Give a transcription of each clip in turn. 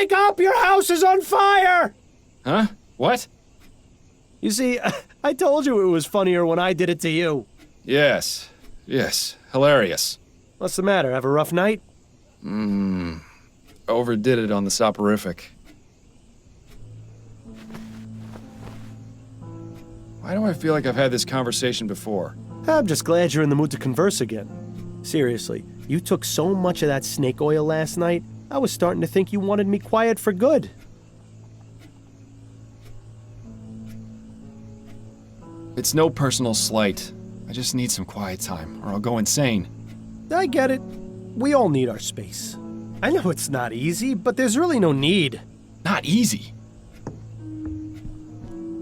Wake up! Your house is on fire! Huh? What? You see, I told you it was funnier when I did it to you. Yes. Hilarious. What's the matter? Have a rough night? Overdid it on the soporific. Why do I feel like I've had this conversation before? I'm just glad you're in the mood to converse again. Seriously, you took so much of that snake oil last night, I was starting to think you wanted me quiet for good. It's no personal slight. I just need some quiet time, or I'll go insane. I get it. We all need our space. I know it's not easy, but there's really no need. Not easy.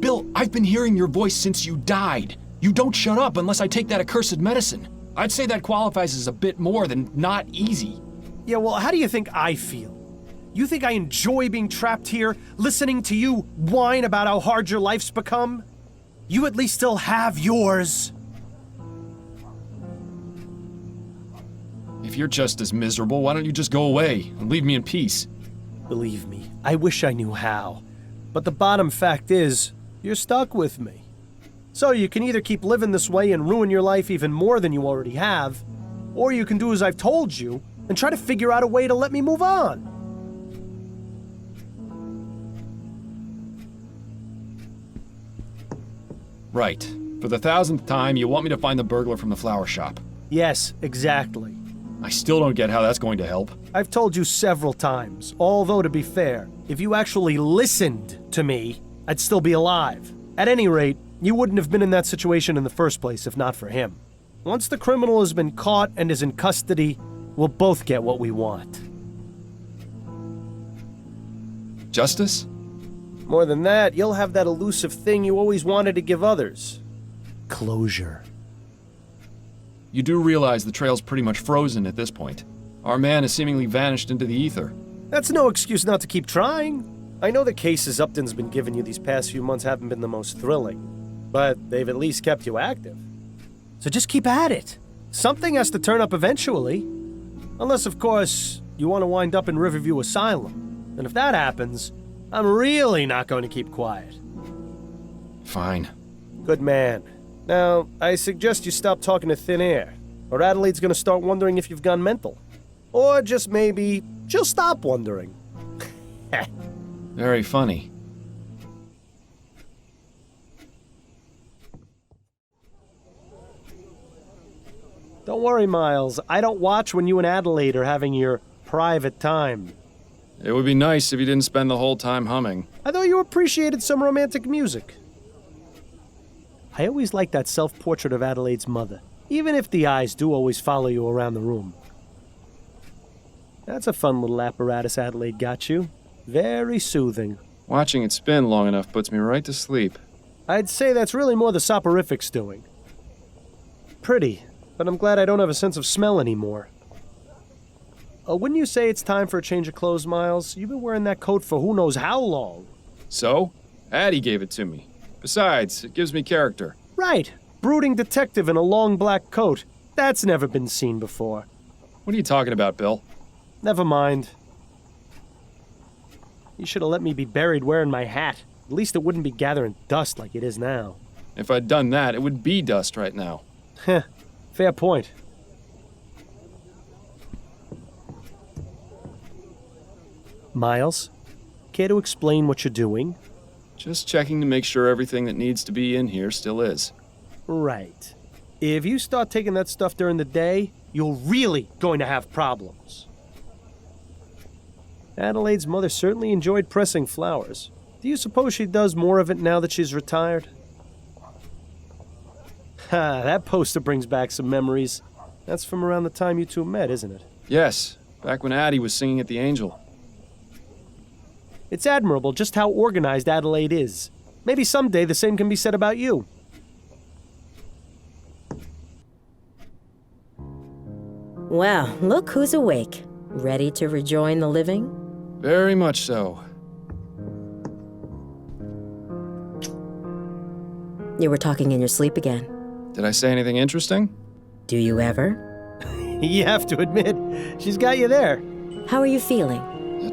Bill, I've been hearing your voice since you died. You don't shut up unless I take that accursed medicine. I'd say that qualifies as a bit more than not easy. Yeah, well, how do you think I feel? You think I enjoy being trapped here, listening to you whine about how hard your life's become? You at least still have yours. If you're just as miserable, why don't you just go away and leave me in peace? Believe me, I wish I knew how. But the bottom fact is, you're stuck with me. So you can either keep living this way and ruin your life even more than you already have, or you can do as I've told you and try to figure out a way to let me move on. Right. For the 1000th time, you want me to find the burglar from the flower shop. Yes, exactly. I still don't get how that's going to help. I've told you several times, although to be fair, if you actually listened to me, I'd still be alive. At any rate, you wouldn't have been in that situation in the first place if not for him. Once the criminal has been caught and is in custody, we'll both get what we want. Justice? More than that, you'll have that elusive thing you always wanted to give others. Closure. You do realize the trail's pretty much frozen at this point. Our man has seemingly vanished into the ether. That's no excuse not to keep trying. I know the cases Upton's been giving you these past few months haven't been the most thrilling, but they've at least kept you active. So just keep at it. Something has to turn up eventually. Unless, of course, you want to wind up in Riverview Asylum. And if that happens, I'm really not going to keep quiet. Fine. Good man. Now, I suggest you stop talking to thin air, or Adelaide's gonna start wondering if you've gone mental. Or just maybe, she'll stop wondering. Very funny. Don't worry, Miles. I don't watch when you and Adelaide are having your private time. It would be nice if you didn't spend the whole time humming. I thought you appreciated some romantic music. I always liked that self-portrait of Adelaide's mother, even if the eyes do always follow you around the room. That's a fun little apparatus Adelaide got you. Very soothing. Watching it spin long enough puts me right to sleep. I'd say that's really more the soporific's doing. Pretty, but I'm glad I don't have a sense of smell anymore. Wouldn't you say it's time for a change of clothes, Miles? You've been wearing that coat for who knows how long. So? Addie gave it to me. Besides, it gives me character. Right. Brooding detective in a long black coat. That's never been seen before. What are you talking about, Bill? Never mind. You should have let me be buried wearing my hat. At least it wouldn't be gathering dust like it is now. If I'd done that, it would be dust right now. Heh. Fair point. Miles, care to explain what you're doing? Just checking to make sure everything that needs to be in here still is. Right. If you start taking that stuff during the day, you're really going to have problems. Adelaide's mother certainly enjoyed pressing flowers. Do you suppose she does more of it now that she's retired? Ha, that poster brings back some memories. That's from around the time you two met, isn't it? Yes, back when Addie was singing at the Angel. It's admirable just how organized Adelaide is. Maybe someday the same can be said about you. Well, look who's awake. Ready to rejoin the living? Very much so. You were talking in your sleep again. Did I say anything interesting? Do you ever? You have to admit, she's got you there. How are you feeling?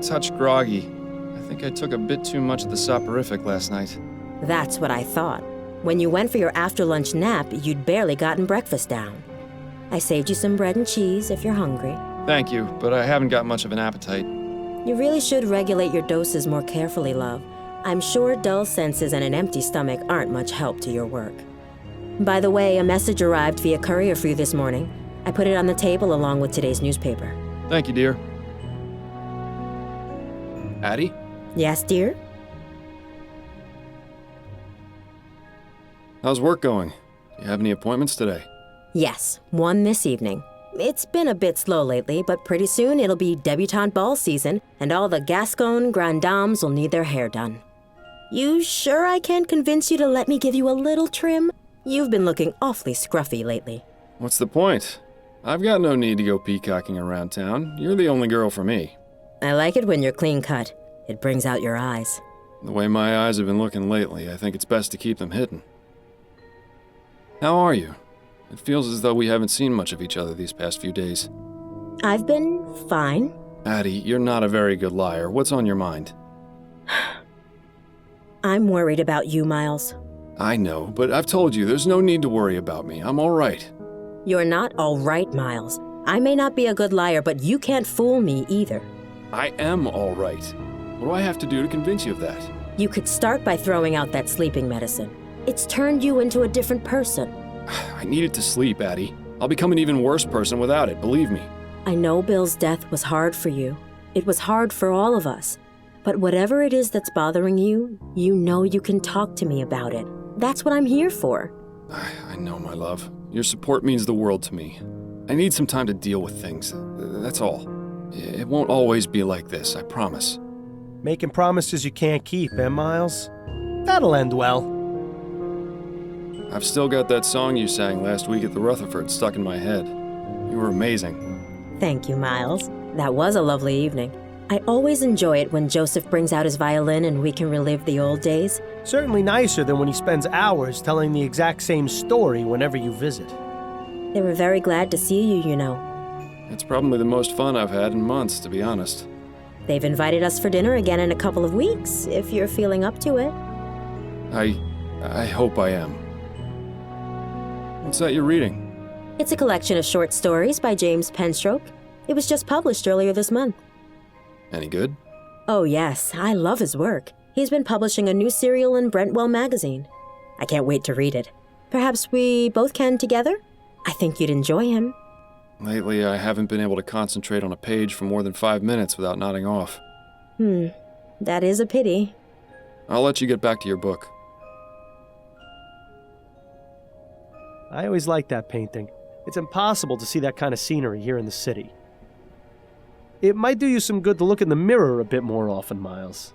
touch groggy. I think I took a bit too much of the soporific last night. That's what I thought. When you went for your after-lunch nap, you'd barely gotten breakfast down. I saved you some bread and cheese if you're hungry. Thank you, but I haven't got much of an appetite. You really should regulate your doses more carefully, love. I'm sure dull senses and an empty stomach aren't much help to your work. By the way, a message arrived via courier for you this morning. I put it on the table along with today's newspaper. Thank you, dear. Addie? Yes, dear? How's work going? Do you have any appointments today? Yes, one this evening. It's been a bit slow lately, but pretty soon it'll be debutante ball season, and all the Gascon grand dames will need their hair done. You sure I can't convince you to let me give you a little trim? You've been looking awfully scruffy lately. What's the point? I've got no need to go peacocking around town. You're the only girl for me. I like it when you're clean cut. It brings out your eyes. The way my eyes have been looking lately, I think it's best to keep them hidden. How are you? It feels as though we haven't seen much of each other these past few days. I've been fine. Addie, you're not a very good liar. What's on your mind? I'm worried about you, Miles. I know, but I've told you, there's no need to worry about me. I'm all right. You're not all right, Miles. I may not be a good liar, but you can't fool me either. I am all right. What do I have to do to convince you of that? You could start by throwing out that sleeping medicine. It's turned you into a different person. I needed to sleep, Addie. I'll become an even worse person without it, believe me. I know Bill's death was hard for you. It was hard for all of us. But whatever it is that's bothering you, you know you can talk to me about it. That's what I'm here for. I know, my love. Your support means the world to me. I need some time to deal with things. That's all. It won't always be like this, I promise. Making promises you can't keep, eh, Miles? That'll end well. I've still got that song you sang last week at the Rutherford stuck in my head. You were amazing. Thank you, Miles. That was a lovely evening. I always enjoy it when Joseph brings out his violin and we can relive the old days. Certainly nicer than when he spends hours telling the exact same story whenever you visit. They were very glad to see you, you know. It's probably the most fun I've had in months, to be honest. They've invited us for dinner again in a couple of weeks, if you're feeling up to it. I hope I am. What's that you're reading? It's a collection of short stories by James Penstroke. It was just published earlier this month. Any good? Oh yes, I love his work. He's been publishing a new serial in Brentwell magazine. I can't wait to read it. Perhaps we both can together? I think you'd enjoy him. Lately, I haven't been able to concentrate on a page for more than 5 minutes without nodding off. That is a pity. I'll let you get back to your book. I always liked that painting. It's impossible to see that kind of scenery here in the city. It might do you some good to look in the mirror a bit more often, Miles.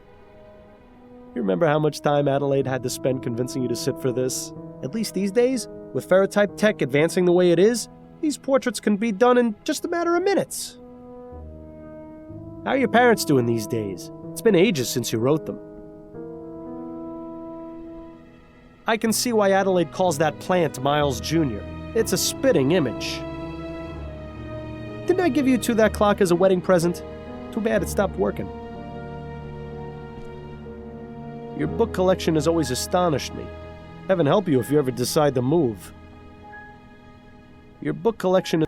You remember how much time Adelaide had to spend convincing you to sit for this? At least these days, with ferrotype tech advancing the way it is, these portraits can be done in just a matter of minutes. How are your parents doing these days? It's been ages since you wrote them. I can see why Adelaide calls that plant Miles Jr. It's a spitting image. Didn't I give you two that clock as a wedding present? Too bad it stopped working. Your book collection has always astonished me. Heaven help you if you ever decide to move. Your book collection...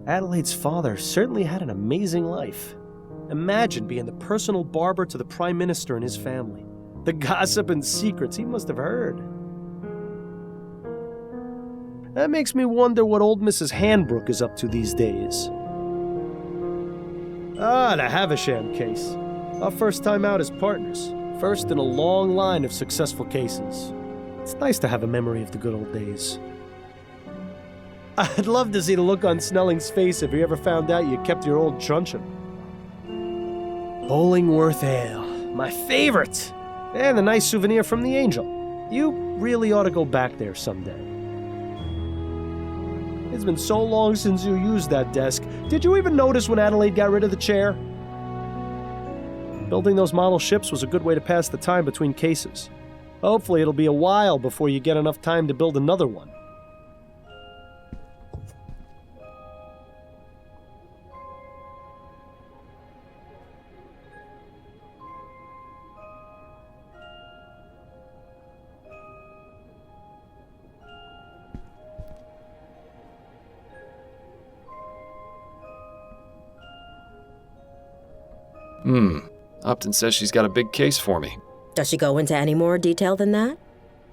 Adelaide's father certainly had an amazing life. Imagine being the personal barber to the Prime Minister and his family. The gossip and secrets he must have heard. That makes me wonder what old Mrs. Hanbrook is up to these days. Ah, the Havisham case. Our first time out as partners. First in a long line of successful cases. It's nice to have a memory of the good old days. I'd love to see the look on Snelling's face if he ever found out you kept your old truncheon. Bollingworth Ale. My favorite! And a nice souvenir from the Angel. You really ought to go back there someday. It's been so long since you used that desk. Did you even notice when Adelaide got rid of the chair? Building those model ships was a good way to pass the time between cases. Hopefully it'll be a while before you get enough time to build another one. Upton says she's got a big case for me. Does she go into any more detail than that?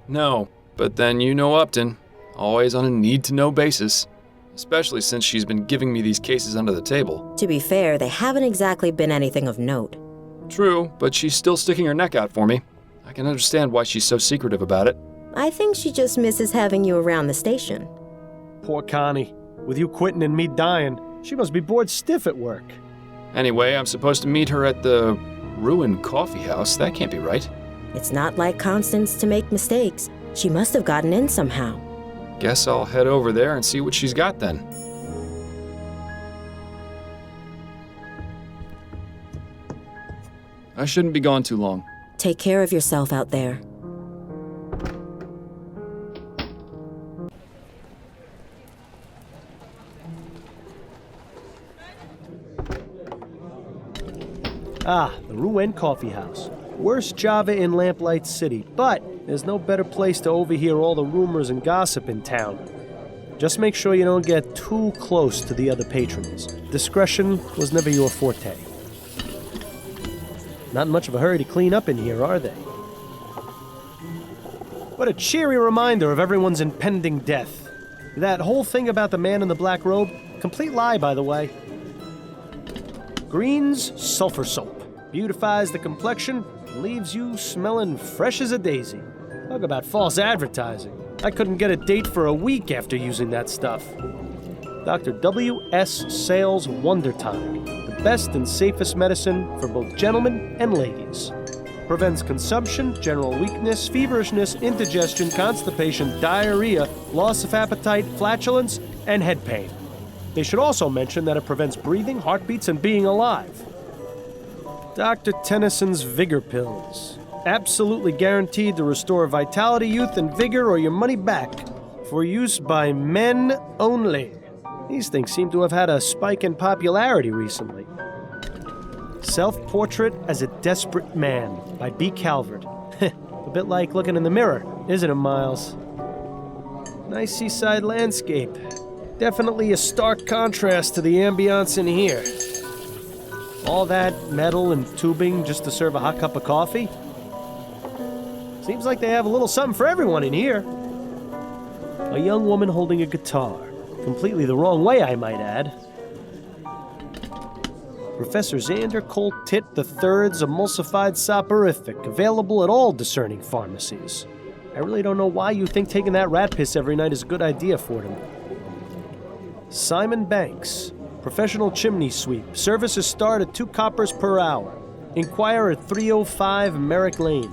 No, but then you know Upton. Always on a need-to-know basis. Especially since she's been giving me these cases under the table. To be fair, they haven't exactly been anything of note. True, but she's still sticking her neck out for me. I can understand why she's so secretive about it. I think she just misses having you around the station. Poor Connie. With you quitting and me dying, she must be bored stiff at work. Anyway, I'm supposed to meet her at the ruined coffee house. That can't be right. It's not like Constance to make mistakes. She must have gotten in somehow. Guess I'll head over there and see what she's got then. I shouldn't be gone too long. Take care of yourself out there. Ah, the Rouen Coffee House. Worst Java in Lamplight City, but there's no better place to overhear all the rumors and gossip in town. Just make sure you don't get too close to the other patrons. Discretion was never your forte. Not in much of a hurry to clean up in here, are they? What a cheery reminder of everyone's impending death. That whole thing about the man in the black robe, complete lie, by the way. Green's sulfur soap. Beautifies the complexion and leaves you smelling fresh as a daisy. Talk about false advertising. I couldn't get a date for a week after using that stuff. Dr. W.S. Sales Wonder Tonic. The best and safest medicine for both gentlemen and ladies. Prevents consumption, general weakness, feverishness, indigestion, constipation, diarrhea, loss of appetite, flatulence, and head pain. They should also mention that it prevents breathing, heartbeats, and being alive. Dr. Tennyson's Vigor Pills. Absolutely guaranteed to restore vitality, youth, and vigor or your money back. For use by men only. These things seem to have had a spike in popularity recently. Self-Portrait as a Desperate Man by B. Calvert. A bit like looking in the mirror, isn't it, Miles? Nice seaside landscape. Definitely a stark contrast to the ambiance in here. All that metal and tubing just to serve a hot cup of coffee? Seems like they have a little something for everyone in here. A young woman holding a guitar. Completely the wrong way, I might add. Professor Xander Colt Tit III's emulsified soporific, available at all discerning pharmacies. I really don't know why you think taking that rat piss every night is a good idea for them. Simon Banks, professional chimney sweep. Services start at 2 coppers per hour. Inquire at 305 Merrick Lane.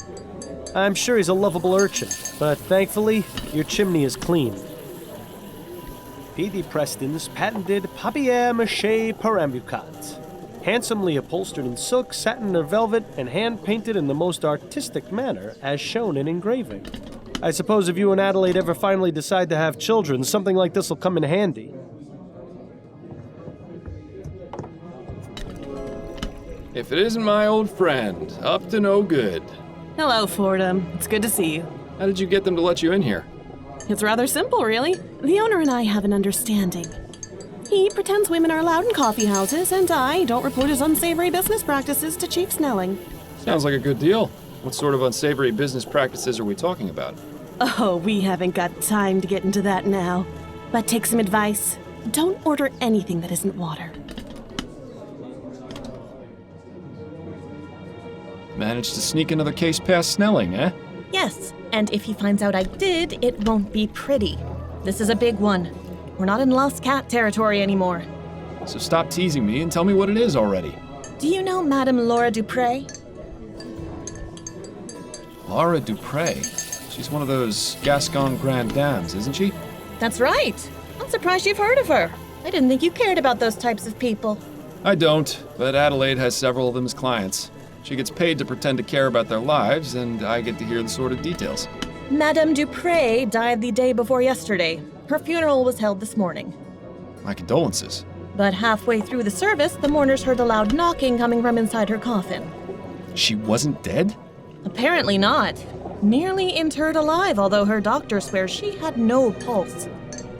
I'm sure he's a lovable urchin, but thankfully, your chimney is clean. P.D. Preston's patented papier-mâché perambucat. Handsomely upholstered in silk, satin, or velvet, and hand-painted in the most artistic manner, as shown in engraving. I suppose if you and Adelaide ever finally decide to have children, something like this will come in handy. If it isn't my old friend, Upton O'Good. Hello, Fordham. It's good to see you. How did you get them to let you in here? It's rather simple, really. The owner and I have an understanding. He pretends women are allowed in coffee houses, and I don't report his unsavory business practices to Chief Snelling. Sounds like a good deal. What sort of unsavory business practices are we talking about? Oh, we haven't got time to get into that now. But take some advice. Don't order anything that isn't water. Managed to sneak another case past Snelling, eh? Yes, and if he finds out I did, it won't be pretty. This is a big one. We're not in lost cat territory anymore. So stop teasing me and tell me what it is already. Do you know Madame Laura DuPrée? Laura DuPrée? She's one of those Gascon Grand Dames, isn't she? That's right. I'm surprised you've heard of her. I didn't think you cared about those types of people. I don't, but Adelaide has several of them as clients. She gets paid to pretend to care about their lives, and I get to hear the sort of details. Madame DuPrée died the day before yesterday. Her funeral was held this morning. My condolences. But halfway through the service, the mourners heard a loud knocking coming from inside her coffin. She wasn't dead? Apparently not. Nearly interred alive, although her doctor swears she had no pulse.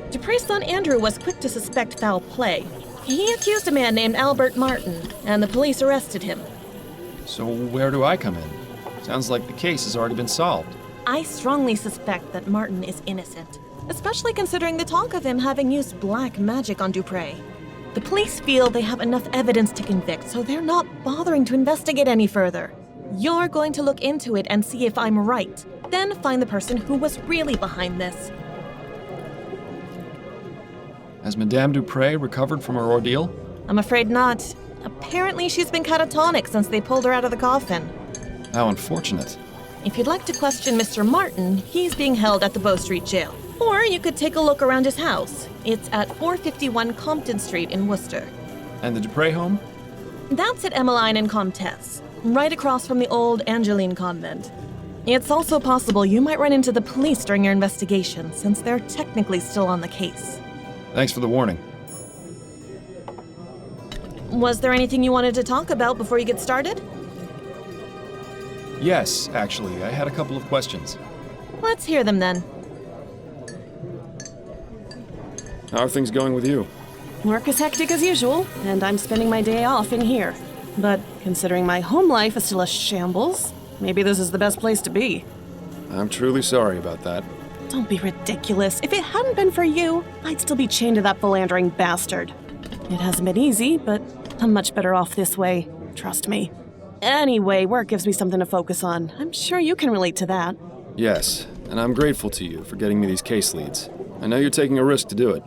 DuPrée's son Andrew was quick to suspect foul play. He accused a man named Albert Martin, and the police arrested him. So where do I come in? Sounds like the case has already been solved. I strongly suspect that Martin is innocent, especially considering the talk of him having used black magic on DuPrée. The police feel they have enough evidence to convict, so they're not bothering to investigate any further. You're going to look into it and see if I'm right, then find the person who was really behind this. Has Madame DuPrée recovered from her ordeal? I'm afraid not. Apparently she's been catatonic since they pulled her out of the coffin. How unfortunate. If you'd like to question Mr. Martin, he's being held at the Bow Street Jail. Or you could take a look around his house. It's at 451 Compton Street in Worcester. And the DuPrée home? That's at Emmeline and Comtesse, right across from the old Angeline convent. It's also possible you might run into the police during your investigation, since they're technically still on the case. Thanks for the warning. Was there anything you wanted to talk about before you get started? Yes, actually, I had a couple of questions. Let's hear them then. How are things going with you? Work is hectic as usual, and I'm spending my day off in here. But considering my home life is still a shambles, maybe this is the best place to be. I'm truly sorry about that. Don't be ridiculous. If it hadn't been for you, I'd still be chained to that philandering bastard. It hasn't been easy, but I'm much better off this way. Trust me. Anyway, work gives me something to focus on. I'm sure you can relate to that. Yes, and I'm grateful to you for getting me these case leads. I know you're taking a risk to do it.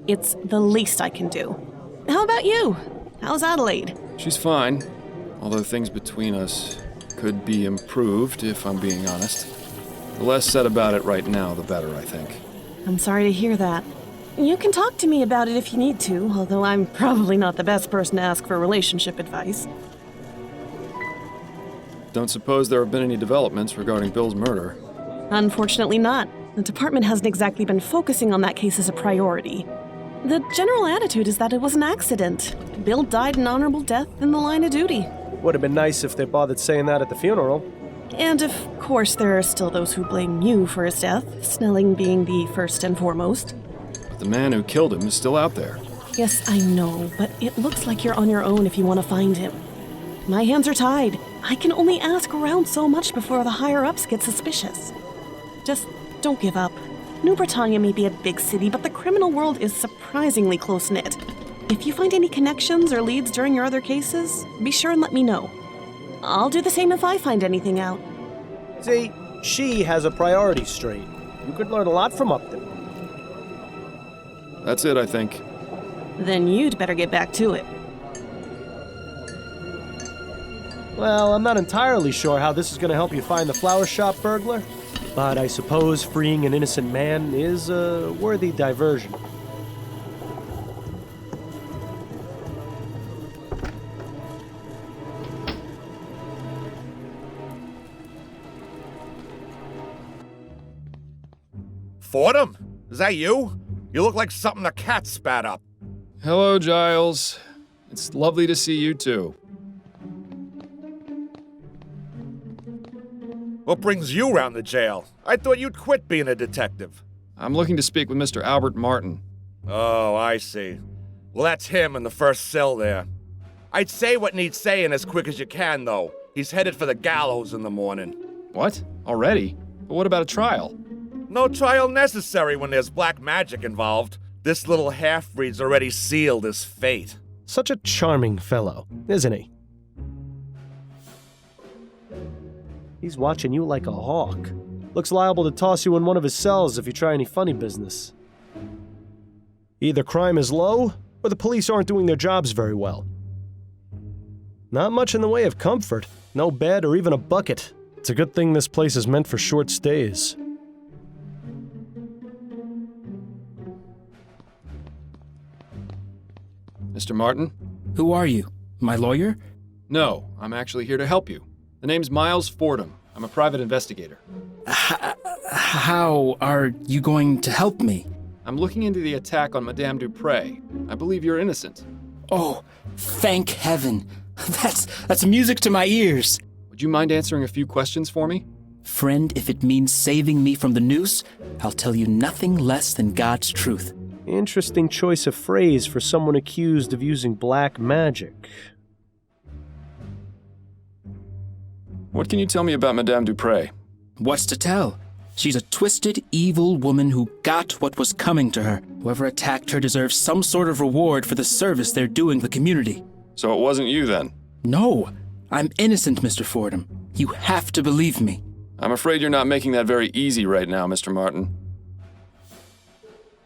It's the least I can do. How about you? How's Adelaide? She's fine, although things between us could be improved, if I'm being honest. The less said about it right now, the better, I think. I'm sorry to hear that. You can talk to me about it if you need to, although I'm probably not the best person to ask for relationship advice. Don't suppose there have been any developments regarding Bill's murder? Unfortunately not. The department hasn't exactly been focusing on that case as a priority. The general attitude is that it was an accident. Bill died an honorable death in the line of duty. Would have been nice if they bothered saying that at the funeral. And of course there are still those who blame you for his death, Snelling being the first and foremost. But the man who killed him is still out there. Yes, I know, but it looks like you're on your own if you want to find him. My hands are tied. I can only ask around so much before the higher-ups get suspicious. Just don't give up. New Britannia may be a big city, but the criminal world is surprisingly close-knit. If you find any connections or leads during your other cases, be sure and let me know. I'll do the same if I find anything out. See, she has a priority straight. You could learn a lot from Upton. That's it, I think. Then you'd better get back to it. Well, I'm not entirely sure how this is going to help you find the flower shop burglar, but I suppose freeing an innocent man is a worthy diversion. Fordham? Is that you? You look like something a cat spat up. Hello, Giles. It's lovely to see you, too. What brings you round the jail? I thought you'd quit being a detective. I'm looking to speak with Mr. Albert Martin. Oh, I see. Well, that's him in the first cell there. I'd say what needs saying as quick as you can, though. He's headed for the gallows in the morning. What? Already? But what about a trial? No trial necessary when there's black magic involved. This little half-breed's already sealed his fate. Such a charming fellow, isn't he? He's watching you like a hawk. Looks liable to toss you in one of his cells if you try any funny business. Either crime is low, or the police aren't doing their jobs very well. Not much in the way of comfort. No bed or even a bucket. It's a good thing this place is meant for short stays. Mr. Martin? Who are you? My lawyer? No, I'm actually here to help you. The name's Miles Fordham. I'm a private investigator. How are you going to help me? I'm looking into the attack on Madame DuPrée. I believe you're innocent. Oh, thank heaven. That's music to my ears. Would you mind answering a few questions for me? Friend, if it means saving me from the noose, I'll tell you nothing less than God's truth. Interesting choice of phrase for someone accused of using black magic. What can you tell me about Madame DuPrée? What's to tell? She's a twisted, evil woman who got what was coming to her. Whoever attacked her deserves some sort of reward for the service they're doing the community. So it wasn't you then? No, I'm innocent, Mr. Fordham. You have to believe me. I'm afraid you're not making that very easy right now, Mr. Martin.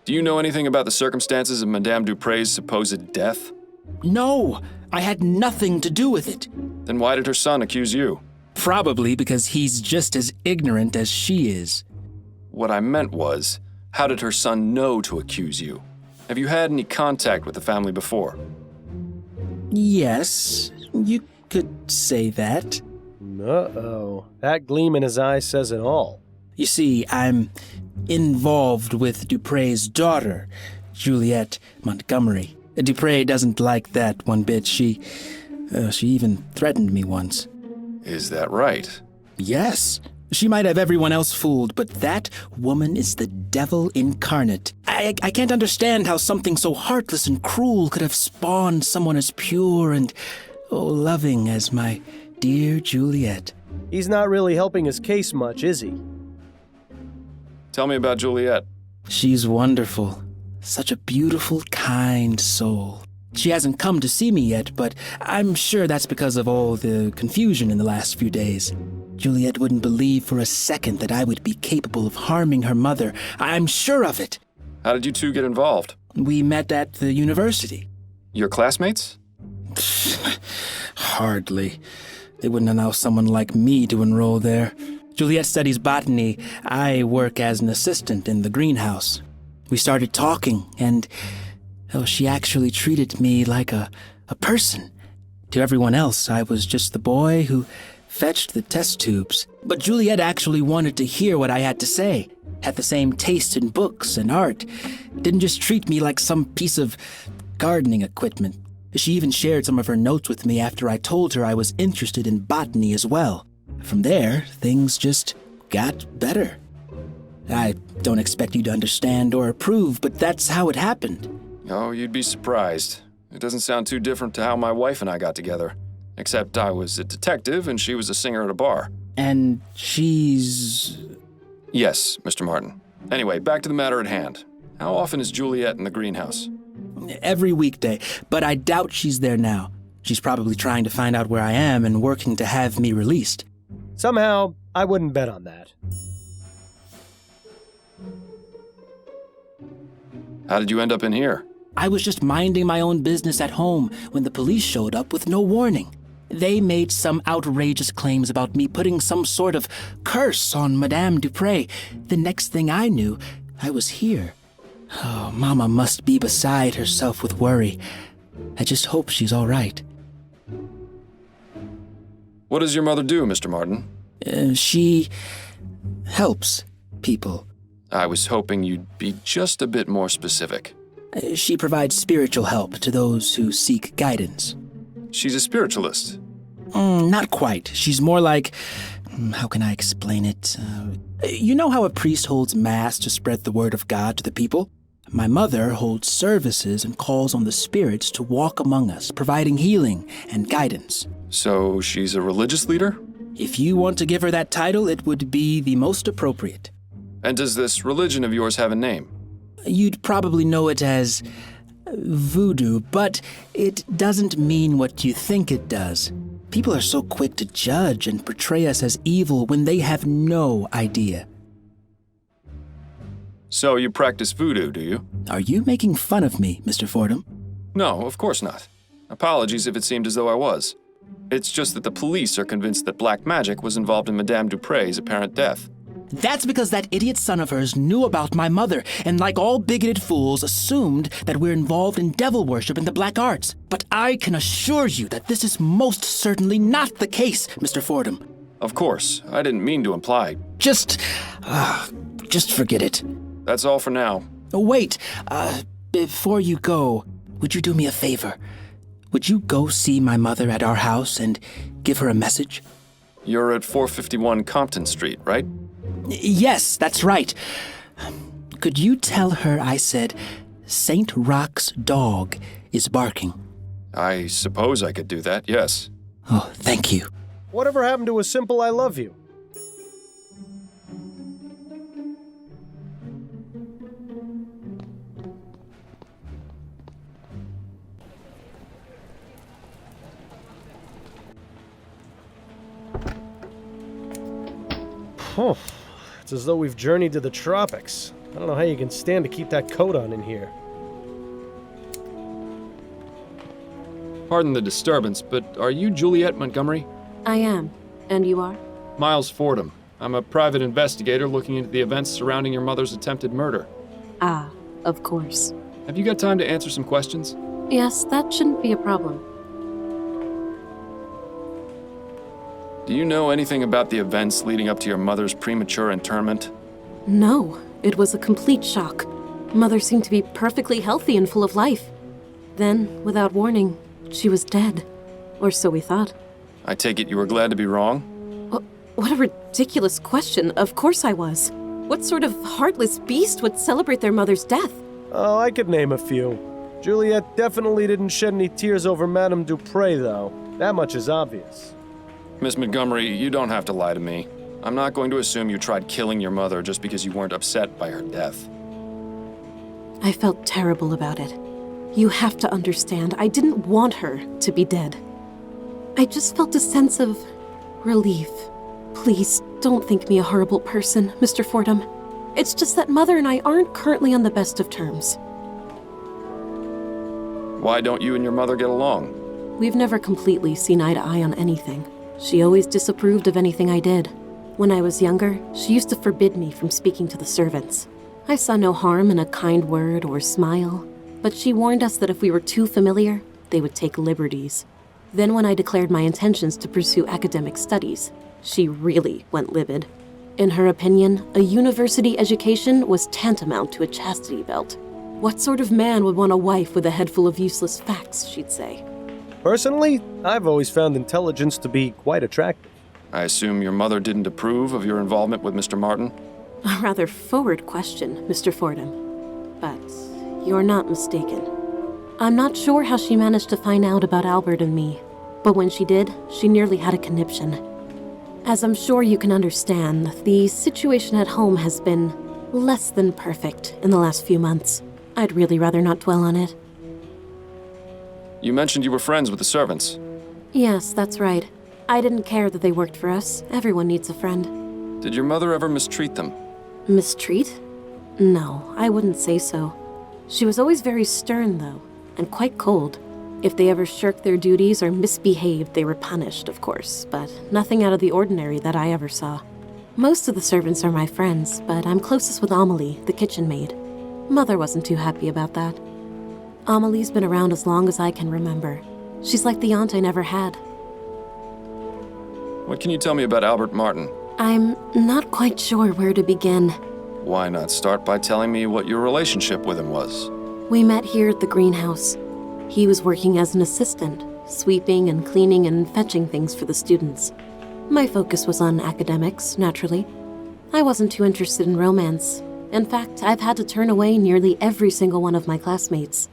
Do you know anything about the circumstances of Madame DuPrée's supposed death? No, I had nothing to do with it. Then why did her son accuse you? Probably because he's just as ignorant as she is. What I meant was, how did her son know to accuse you? Have you had any contact with the family before? Yes, you could say that. Uh-oh. That gleam in his eye says it all. You see, I'm involved with DuPrée's daughter, Juliette Montgomery. DuPrée doesn't like that one bit. She even threatened me once. Is that right? Yes. She might have everyone else fooled, but that woman is the devil incarnate. I can't understand how something so heartless and cruel could have spawned someone as pure and, loving as my dear Juliette. He's not really helping his case much, is he? Tell me about Juliette. She's wonderful. Such a beautiful, kind soul. She hasn't come to see me yet, but I'm sure that's because of all the confusion in the last few days. Juliette wouldn't believe for a second that I would be capable of harming her mother. I'm sure of it. How did you two get involved? We met at the university. Your classmates? Hardly. They wouldn't allow someone like me to enroll there. Juliette studies botany. I work as an assistant in the greenhouse. We started talking, and she actually treated me like a person. To everyone else, I was just the boy who fetched the test tubes. But Juliette actually wanted to hear what I had to say, had the same taste in books and art, didn't just treat me like some piece of gardening equipment. She even shared some of her notes with me after I told her I was interested in botany as well. From there, things just got better. I don't expect you to understand or approve, but that's how it happened. Oh, you'd be surprised. It doesn't sound too different to how my wife and I got together. Except I was a detective and she was a singer at a bar. And she's... Yes, Mr. Martin. Anyway, back to the matter at hand. How often is Juliette in the greenhouse? Every weekday, but I doubt she's there now. She's probably trying to find out where I am and working to have me released. Somehow, I wouldn't bet on that. How did you end up in here? I was just minding my own business at home when the police showed up with no warning. They made some outrageous claims about me putting some sort of curse on Madame DuPrée. The next thing I knew, I was here. Oh, Mama must be beside herself with worry. I just hope she's all right. What does your mother do, Mr. Martin? She helps people. I was hoping you'd be just a bit more specific. She provides spiritual help to those who seek guidance. She's a spiritualist. Not quite. She's more like... How can I explain it? You know how a priest holds mass to spread the word of God to the people? My mother holds services and calls on the spirits to walk among us, providing healing and guidance. So she's a religious leader? If you want to give her that title, it would be the most appropriate. And does this religion of yours have a name? You'd probably know it as voodoo, but it doesn't mean what you think it does. People are so quick to judge and portray us as evil when they have no idea. So you practice voodoo, do you? Are you making fun of me, Mr. Fordham? No, of course not. Apologies if it seemed as though I was. It's just that the police are convinced that black magic was involved in Madame DuPrée's apparent death. That's because that idiot son of hers knew about my mother, and like all bigoted fools, assumed that we're involved in devil worship and the black arts. But I can assure you that this is most certainly not the case, Mr. Fordham. Of course, I didn't mean to imply. Just forget it. That's all for now. Wait, before you go, would you do me a favor? Would you go see my mother at our house and give her a message? You're at 451 Compton Street, right? Yes, that's right. Could you tell her I said St. Roch's dog is barking? I suppose I could do that, yes. Oh, thank you. Whatever happened to a simple I love you? It's as though we've journeyed to the tropics. I don't know how you can stand to keep that coat on in here. Pardon the disturbance, but are you Juliette Montgomery? I am. And you are? Miles Fordham. I'm a private investigator looking into the events surrounding your mother's attempted murder. Ah, of course. Have you got time to answer some questions? Yes, that shouldn't be a problem. Do you know anything about the events leading up to your mother's premature interment? No, it was a complete shock. Mother seemed to be perfectly healthy and full of life. Then, without warning, she was dead. Or so we thought. I take it you were glad to be wrong? What a ridiculous question. Of course I was. What sort of heartless beast would celebrate their mother's death? Oh, I could name a few. Juliette definitely didn't shed any tears over Madame DuPrée, though. That much is obvious. Miss Montgomery, you don't have to lie to me. I'm not going to assume you tried killing your mother just because you weren't upset by her death. I felt terrible about it. You have to understand, I didn't want her to be dead. I just felt a sense of relief. Please, don't think me a horrible person, Mr. Fordham. It's just that Mother and I aren't currently on the best of terms. Why don't you and your mother get along? We've never completely seen eye to eye on anything. She always disapproved of anything I did. When I was younger, she used to forbid me from speaking to the servants. I saw no harm in a kind word or smile, but she warned us that if we were too familiar, they would take liberties. Then when I declared my intentions to pursue academic studies, she really went livid. In her opinion, a university education was tantamount to a chastity belt. What sort of man would want a wife with a head full of useless facts, she'd say. Personally, I've always found intelligence to be quite attractive. I assume your mother didn't approve of your involvement with Mr. Martin? A rather forward question, Mr. Fordham. But you're not mistaken. I'm not sure how she managed to find out about Albert and me, but when she did, she nearly had a conniption. As I'm sure you can understand, the situation at home has been less than perfect in the last few months. I'd really rather not dwell on it. You mentioned you were friends with the servants. Yes, that's right. I didn't care that they worked for us. Everyone needs a friend. Did your mother ever mistreat them? Mistreat? No, I wouldn't say so. She was always very stern, though, and quite cold. If they ever shirked their duties or misbehaved, they were punished, of course, but nothing out of the ordinary that I ever saw. Most of the servants are my friends, but I'm closest with Amelie, the kitchen maid. Mother wasn't too happy about that. Amelie's been around as long as I can remember. She's like the aunt I never had. What can you tell me about Albert Martin? I'm not quite sure where to begin. Why not start by telling me what your relationship with him was? We met here at the greenhouse. He was working as an assistant, sweeping and cleaning and fetching things for the students. My focus was on academics, naturally. I wasn't too interested in romance. In fact, I've had to turn away nearly every single one of my classmates.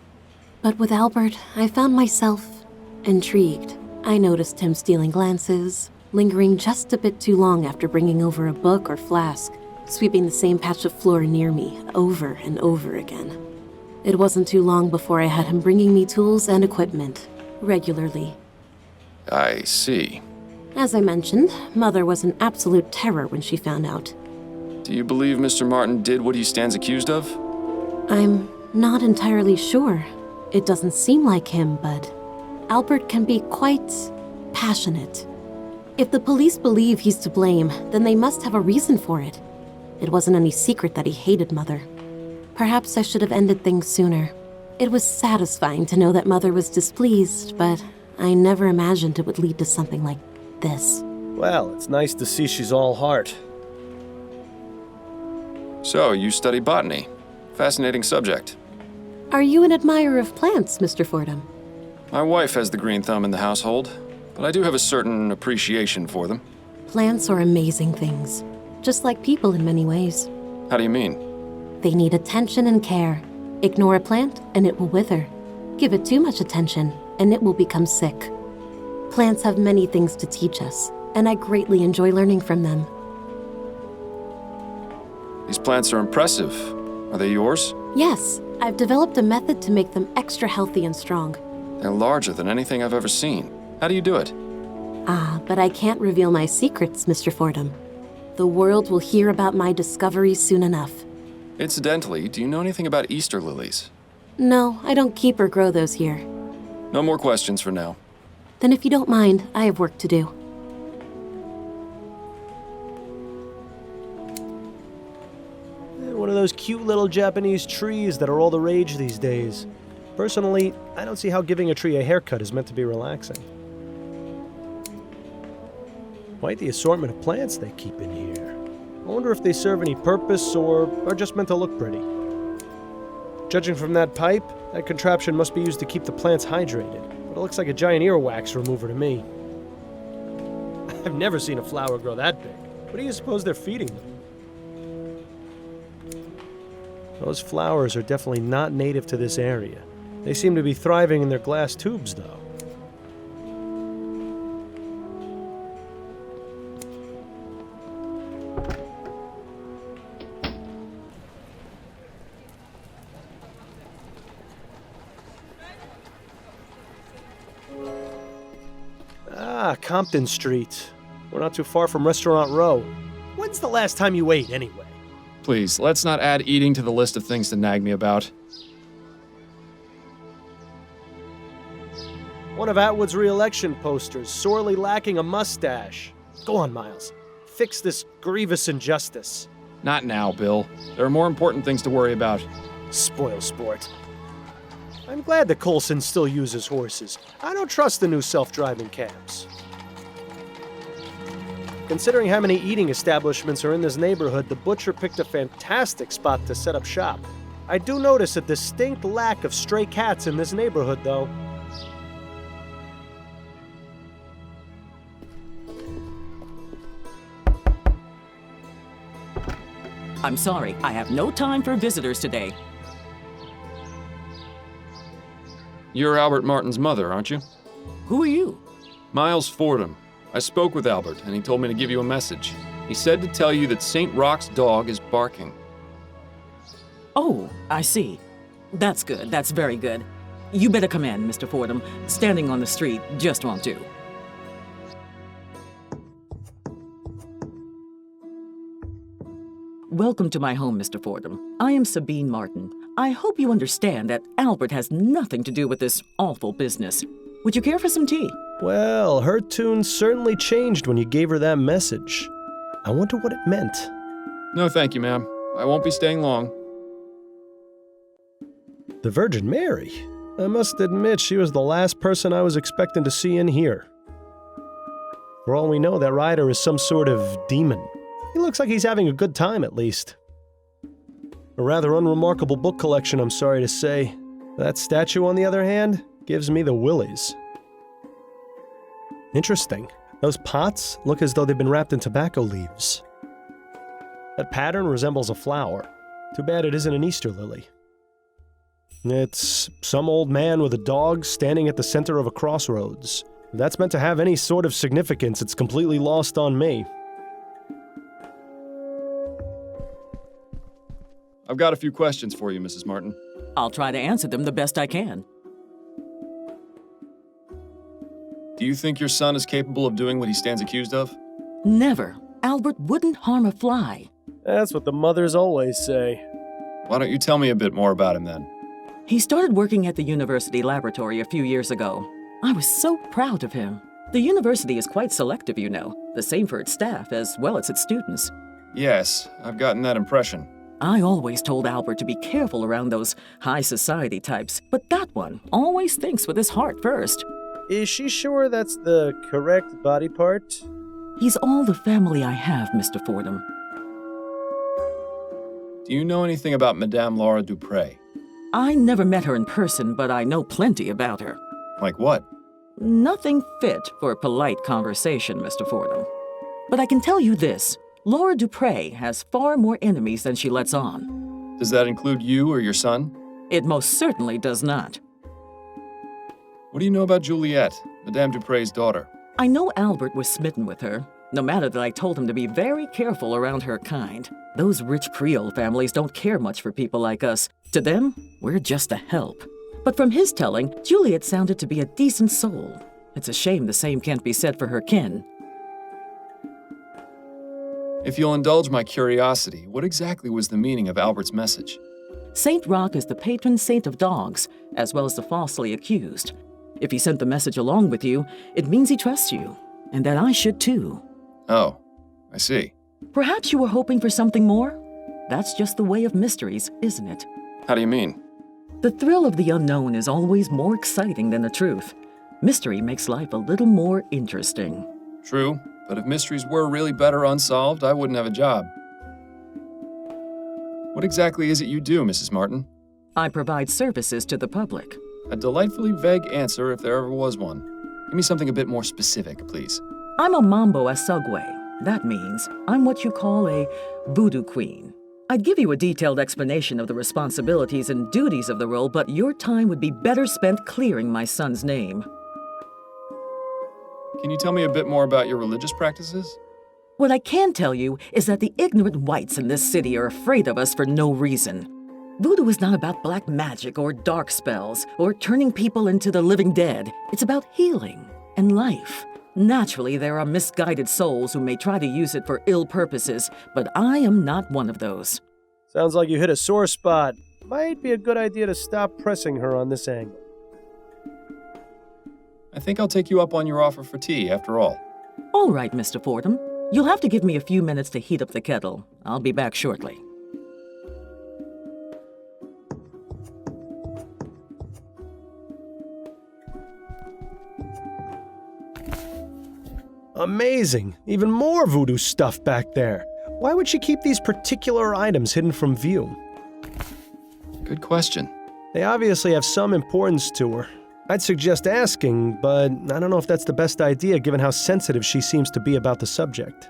But with Albert, I found myself intrigued. I noticed him stealing glances, lingering just a bit too long after bringing over a book or flask, sweeping the same patch of floor near me over and over again. It wasn't too long before I had him bringing me tools and equipment, regularly. I see. As I mentioned, Mother was an absolute terror when she found out. Do you believe Mr. Martin did what he stands accused of? I'm not entirely sure. It doesn't seem like him, but Albert can be quite passionate. If the police believe he's to blame, then they must have a reason for it. It wasn't any secret that he hated Mother. Perhaps I should have ended things sooner. It was satisfying to know that Mother was displeased, but I never imagined it would lead to something like this. Well, it's nice to see she's all heart. So, you study botany. Fascinating subject. Are you an admirer of plants, Mr. Fordham? My wife has the green thumb in the household, but I do have a certain appreciation for them. Plants are amazing things, just like people in many ways. How do you mean? They need attention and care. Ignore a plant, and it will wither. Give it too much attention, and it will become sick. Plants have many things to teach us, and I greatly enjoy learning from them. These plants are impressive. Are they yours? Yes, I've developed a method to make them extra healthy and strong. They're larger than anything I've ever seen. How do you do it? But I can't reveal my secrets, Mr. Fordham. The world will hear about my discoveries soon enough. Incidentally, do you know anything about Easter lilies? No, I don't keep or grow those here. No more questions for now. Then if you don't mind, I have work to do. One of those cute little Japanese trees that are all the rage these days. Personally, I don't see how giving a tree a haircut is meant to be relaxing. Quite the assortment of plants they keep in here. I wonder if they serve any purpose or are just meant to look pretty. Judging from that pipe, that contraption must be used to keep the plants hydrated, but it looks like a giant earwax remover to me. I've never seen a flower grow that big. What do you suppose they're feeding them? Those flowers are definitely not native to this area. They seem to be thriving in their glass tubes, though. Compton Street. We're not too far from Restaurant Row. When's the last time you ate, anyway? Please, let's not add eating to the list of things to nag me about. One of Atwood's re-election posters, sorely lacking a mustache. Go on, Miles. Fix this grievous injustice. Not now, Bill. There are more important things to worry about. Spoil sport. I'm glad that Coulson still uses horses. I don't trust the new self-driving cabs. Considering how many eating establishments are in this neighborhood, the butcher picked a fantastic spot to set up shop. I do notice a distinct lack of stray cats in this neighborhood, though. I'm sorry, I have no time for visitors today. You're Albert Martin's mother, aren't you? Who are you? Miles Fordham. I spoke with Albert, and he told me to give you a message. He said to tell you that St. Roch's dog is barking. Oh, I see. That's good, that's very good. You better come in, Mr. Fordham. Standing on the street just won't do. Welcome to my home, Mr. Fordham. I am Sabine Martin. I hope you understand that Albert has nothing to do with this awful business. Would you care for some tea? Well, her tune certainly changed when you gave her that message. I wonder what it meant. No, thank you, ma'am. I won't be staying long. The Virgin Mary? I must admit she was the last person I was expecting to see in here. For all we know, that rider is some sort of demon. He looks like he's having a good time, at least. A rather unremarkable book collection, I'm sorry to say. That statue, on the other hand, gives me the willies. Interesting. Those pots look as though they've been wrapped in tobacco leaves. That pattern resembles a flower. Too bad it isn't an Easter lily. It's some old man with a dog standing at the center of a crossroads. If that's meant to have any sort of significance, it's completely lost on me. I've got a few questions for you, Mrs. Martin. I'll try to answer them the best I can. Do you think your son is capable of doing what he stands accused of? Never. Albert wouldn't harm a fly. That's what the mothers always say. Why don't you tell me a bit more about him then? He started working at the university laboratory a few years ago. I was so proud of him. The university is quite selective, you know. The same for its staff as well as its students. Yes, I've gotten that impression. I always told Albert to be careful around those high society types, but that one always thinks with his heart first. Is she sure that's the correct body part? He's all the family I have, Mr. Fordham. Do you know anything about Madame Laura DuPrée? I never met her in person, but I know plenty about her. Like what? Nothing fit for a polite conversation, Mr. Fordham. But I can tell you this. Laura DuPrée has far more enemies than she lets on. Does that include you or your son? It most certainly does not. What do you know about Juliette, Madame DuPrée's daughter? I know Albert was smitten with her, no matter that I told him to be very careful around her kind. Those rich Creole families don't care much for people like us. To them, we're just a help. But from his telling, Juliette sounded to be a decent soul. It's a shame the same can't be said for her kin. If you'll indulge my curiosity, what exactly was the meaning of Albert's message? Saint Roch is the patron saint of dogs, as well as the falsely accused. If he sent the message along with you, it means he trusts you, and that I should too. Oh, I see. Perhaps you were hoping for something more? That's just the way of mysteries, isn't it? How do you mean? The thrill of the unknown is always more exciting than the truth. Mystery makes life a little more interesting. True, but if mysteries were really better unsolved, I wouldn't have a job. What exactly is it you do, Mrs. Martin? I provide services to the public. A delightfully vague answer if there ever was one. Give me something a bit more specific, please. I'm a Mambo Asugwe. That means I'm what you call a voodoo queen. I'd give you a detailed explanation of the responsibilities and duties of the role, but your time would be better spent clearing my son's name. Can you tell me a bit more about your religious practices? What I can tell you is that the ignorant whites in this city are afraid of us for no reason. Voodoo is not about black magic or dark spells or turning people into the living dead. It's about healing and life. Naturally, there are misguided souls who may try to use it for ill purposes, but I am not one of those. Sounds like you hit a sore spot. Might be a good idea to stop pressing her on this angle. I think I'll take you up on your offer for tea, after all. All right, Mr. Fordham. You'll have to give me a few minutes to heat up the kettle. I'll be back shortly. Amazing. Even more voodoo stuff back there. Why would she keep these particular items hidden from view? Good question. They obviously have some importance to her. I'd suggest asking, but I don't know if that's the best idea given how sensitive she seems to be about the subject.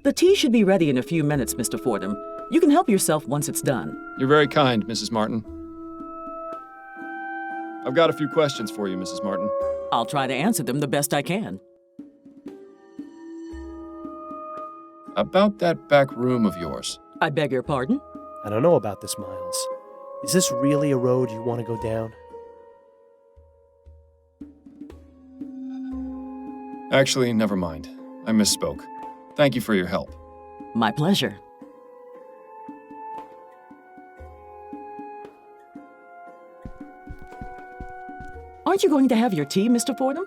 The tea should be ready in a few minutes, Mr. Fordham. You can help yourself once it's done. You're very kind, Mrs. Martin. I've got a few questions for you, Mrs. Martin. I'll try to answer them the best I can. About that back room of yours. I beg your pardon? I don't know about this, Miles. Is this really a road you want to go down? Actually, never mind. I misspoke. Thank you for your help. My pleasure. Aren't you going to have your tea, Mr. Fordham?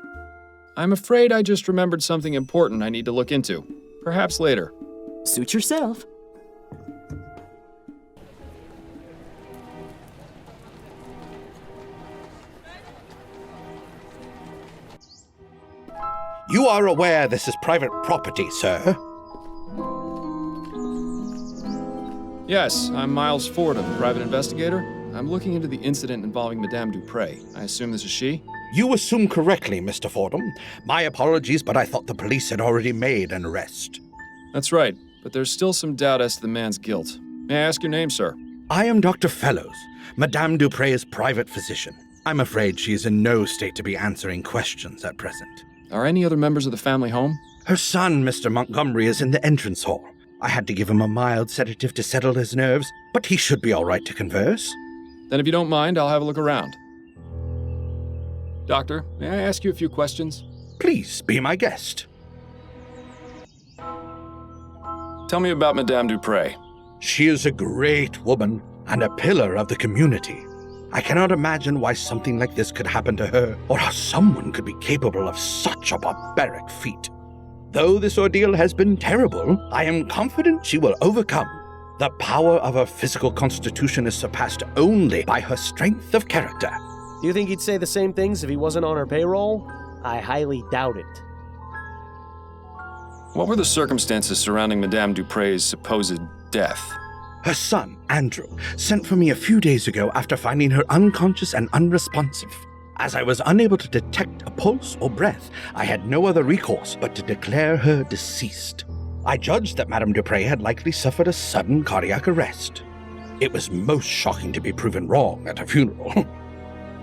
I'm afraid I just remembered something important I need to look into. Perhaps later. Suit yourself. You are aware this is private property, sir? Yes, I'm Miles Fordham, private investigator. I'm looking into the incident involving Madame DuPrée. I assume this is she? You assume correctly, Mr. Fordham. My apologies, but I thought the police had already made an arrest. That's right, but there's still some doubt as to the man's guilt. May I ask your name, sir? I am Dr. Fellows, Madame DuPrée's private physician. I'm afraid she is in no state to be answering questions at present. Are any other members of the family home? Her son, Mr. Montgomery, is in the entrance hall. I had to give him a mild sedative to settle his nerves, but he should be all right to converse. Then if you don't mind, I'll have a look around. Doctor, may I ask you a few questions? Please, be my guest. Tell me about Madame DuPrée. She is a great woman and a pillar of the community. I cannot imagine why something like this could happen to her, or how someone could be capable of such a barbaric feat. Though this ordeal has been terrible, I am confident she will overcome. The power of her physical constitution is surpassed only by her strength of character. Do you think he'd say the same things if he wasn't on her payroll? I highly doubt it. What were the circumstances surrounding Madame DuPrée's supposed death? Her son, Andrew, sent for me a few days ago after finding her unconscious and unresponsive. As I was unable to detect a pulse or breath, I had no other recourse but to declare her deceased. I judged that Madame DuPrée had likely suffered a sudden cardiac arrest. It was most shocking to be proven wrong at a funeral.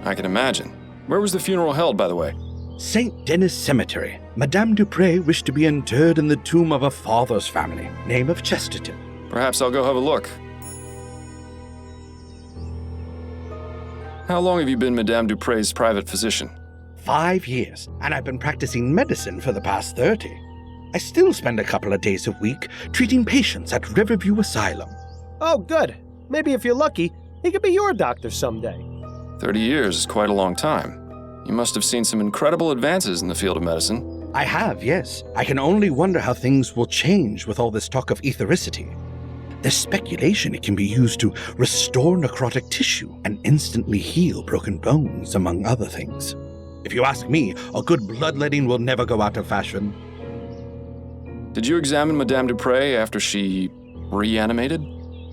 I can imagine. Where was the funeral held, by the way? St. Denis Cemetery. Madame DuPrée wished to be interred in the tomb of her father's family, name of Chesterton. Perhaps I'll go have a look. How long have you been Madame DuPrée's private physician? 5 years, and I've been practicing medicine for the past 30. I still spend a couple of days a week treating patients at Riverview Asylum. Oh, good. Maybe if you're lucky, he could be your doctor someday. 30 years is quite a long time. You must have seen some incredible advances in the field of medicine. I have, yes. I can only wonder how things will change with all this talk of ethericity. There's speculation it can be used to restore necrotic tissue and instantly heal broken bones, among other things. If you ask me, a good bloodletting will never go out of fashion. Did you examine Madame DuPrée after she reanimated?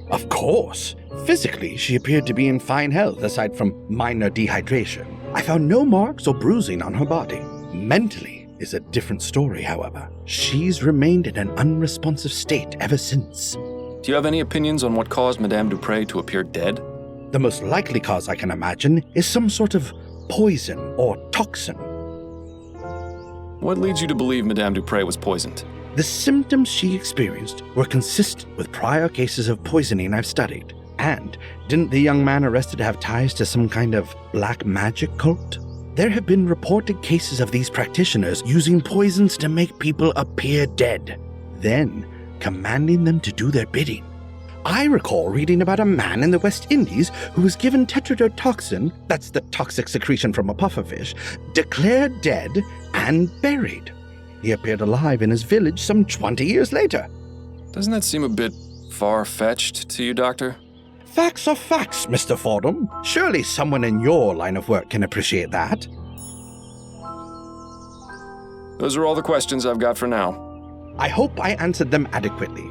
Of course. Physically, she appeared to be in fine health aside from minor dehydration. I found no marks or bruising on her body. Mentally is a different story, however. She's remained in an unresponsive state ever since. Do you have any opinions on what caused Madame DuPrée to appear dead? The most likely cause I can imagine is some sort of poison or toxin. What leads you to believe Madame DuPrée was poisoned? The symptoms she experienced were consistent with prior cases of poisoning I've studied. And didn't the young man arrested have ties to some kind of black magic cult? There have been reported cases of these practitioners using poisons to make people appear dead, then commanding them to do their bidding. I recall reading about a man in the West Indies who was given tetrodotoxin, that's the toxic secretion from a pufferfish, declared dead and buried. He appeared alive in his village some 20 years later. Doesn't that seem a bit far-fetched to you, Doctor? Facts are facts, Mr. Fordham. Surely someone in your line of work can appreciate that. Those are all the questions I've got for now. I hope I answered them adequately.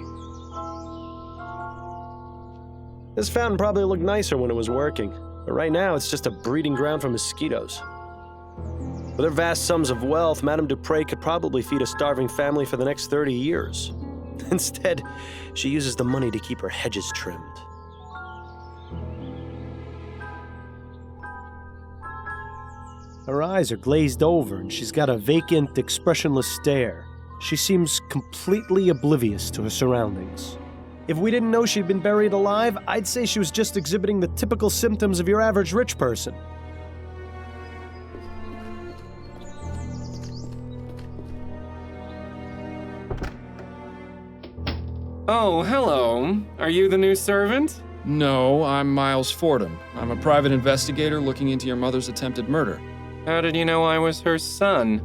This fountain probably looked nicer when it was working, but right now it's just a breeding ground for mosquitoes. With her vast sums of wealth, Madame DuPrée could probably feed a starving family for the next 30 years. Instead, she uses the money to keep her hedges trimmed. Her eyes are glazed over, and she's got a vacant, expressionless stare. She seems completely oblivious to her surroundings. If we didn't know she'd been buried alive, I'd say she was just exhibiting the typical symptoms of your average rich person. Oh, hello. Are you the new servant? No, I'm Miles Fordham. I'm a private investigator looking into your mother's attempted murder. How did you know I was her son?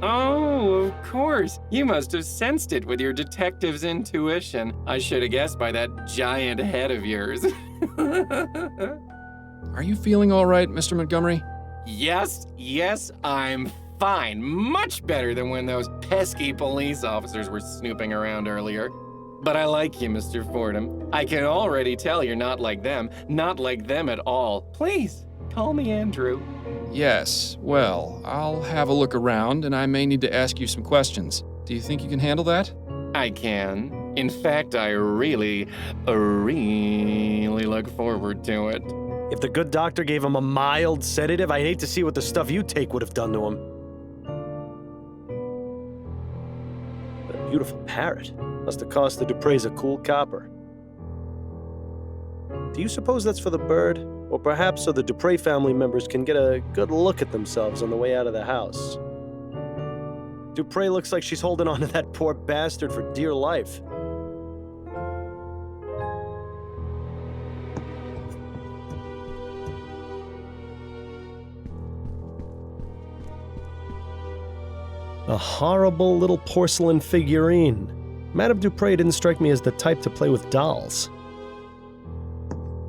Oh, of course. You must have sensed it with your detective's intuition. I should have guessed by that giant head of yours. Are you feeling all right, Mr. Montgomery? Yes, I'm fine. Much better than when those pesky police officers were snooping around earlier. But I like you, Mr. Fordham. I can already tell you're not like them at all. Please, call me Andrew. Yes, well, I'll have a look around and I may need to ask you some questions. Do you think you can handle that? I can. In fact, I really look forward to it. If the good doctor gave him a mild sedative, I'd hate to see what the stuff you take would have done to him. But a beautiful parrot. Must have cost the DuPrées a cool copper. Do you suppose that's for the bird? Or perhaps so the DuPrée family members can get a good look at themselves on the way out of the house? DuPrée looks like she's holding on to that poor bastard for dear life. A horrible little porcelain figurine. Madame DuPrée didn't strike me as the type to play with dolls.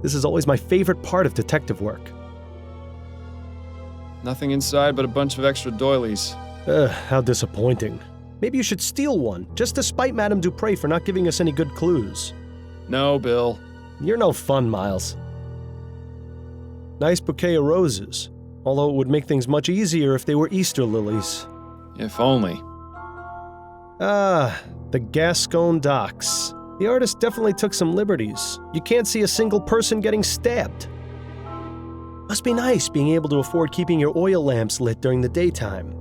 This is always my favorite part of detective work. Nothing inside but a bunch of extra doilies. How disappointing. Maybe you should steal one, just to spite Madame DuPrée for not giving us any good clues. No, Bill. You're no fun, Miles. Nice bouquet of roses, although it would make things much easier if they were Easter lilies. If only. Ah, the Gascon docks. The artist definitely took some liberties. You can't see a single person getting stabbed. Must be nice being able to afford keeping your oil lamps lit during the daytime.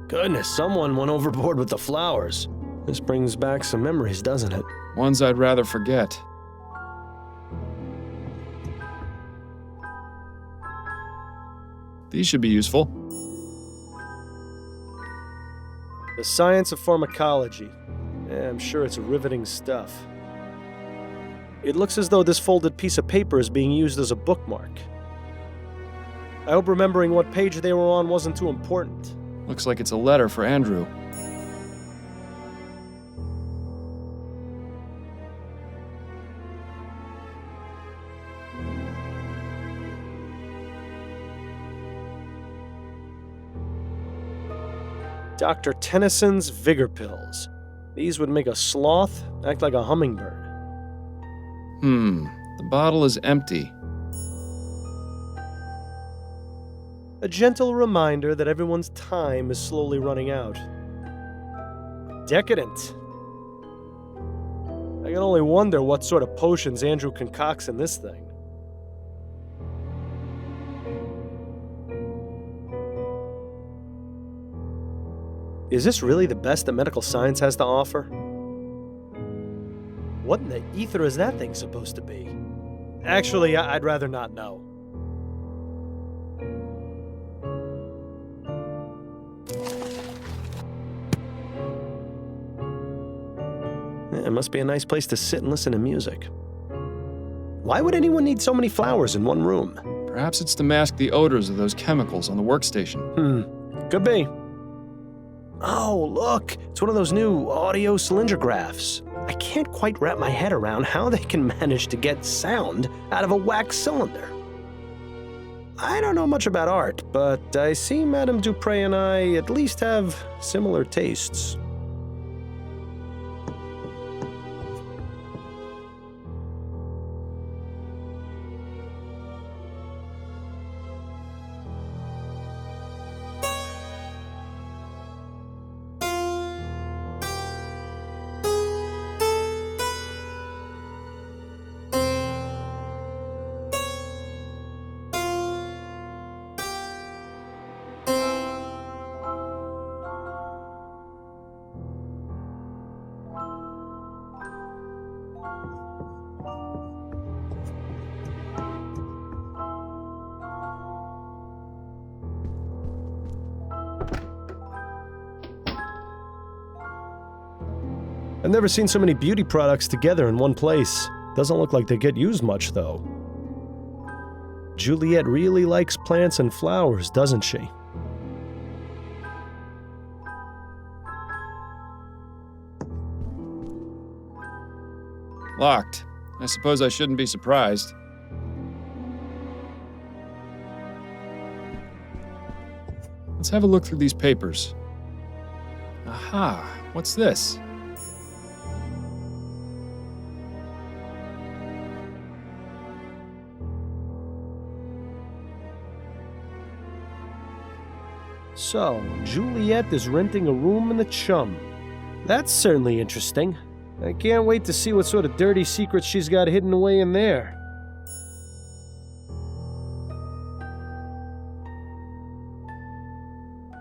Goodness, someone went overboard with the flowers. This brings back some memories, doesn't it? Ones I'd rather forget. These should be useful. The Science of Pharmacology. Yeah, I'm sure it's riveting stuff. It looks as though this folded piece of paper is being used as a bookmark. I hope remembering what page they were on wasn't too important. Looks like it's a letter for Andrew. Dr. Tennyson's Vigor Pills. These would make a sloth act like a hummingbird. The bottle is empty. A gentle reminder that everyone's time is slowly running out. Decadent. I can only wonder what sort of potions Andrew concocts in this thing. Is this really the best that medical science has to offer? What in the ether is that thing supposed to be? Actually, I'd rather not know. It must be a nice place to sit and listen to music. Why would anyone need so many flowers in one room? Perhaps it's to mask the odors of those chemicals on the workstation. Could be. Oh, look! It's one of those new audio cylindrographs. I can't quite wrap my head around how they can manage to get sound out of a wax cylinder. I don't know much about art, but I see Madame DuPrée and I at least have similar tastes. I've never seen so many beauty products together in one place. Doesn't look like they get used much, though. Juliette really likes plants and flowers, doesn't she? Locked. I suppose I shouldn't be surprised. Let's have a look through these papers. Aha, what's this? So, Juliette is renting a room in the Chum. That's certainly interesting. I can't wait to see what sort of dirty secrets she's got hidden away in there.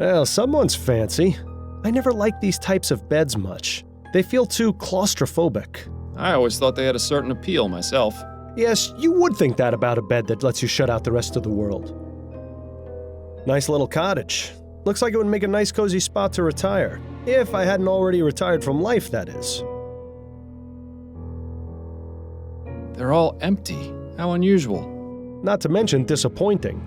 Well, someone's fancy. I never liked these types of beds much. They feel too claustrophobic. I always thought they had a certain appeal myself. Yes, you would think that about a bed that lets you shut out the rest of the world. Nice little cottage. Looks like it would make a nice cozy spot to retire. If I hadn't already retired from life, that is. They're all empty. How unusual. Not to mention disappointing.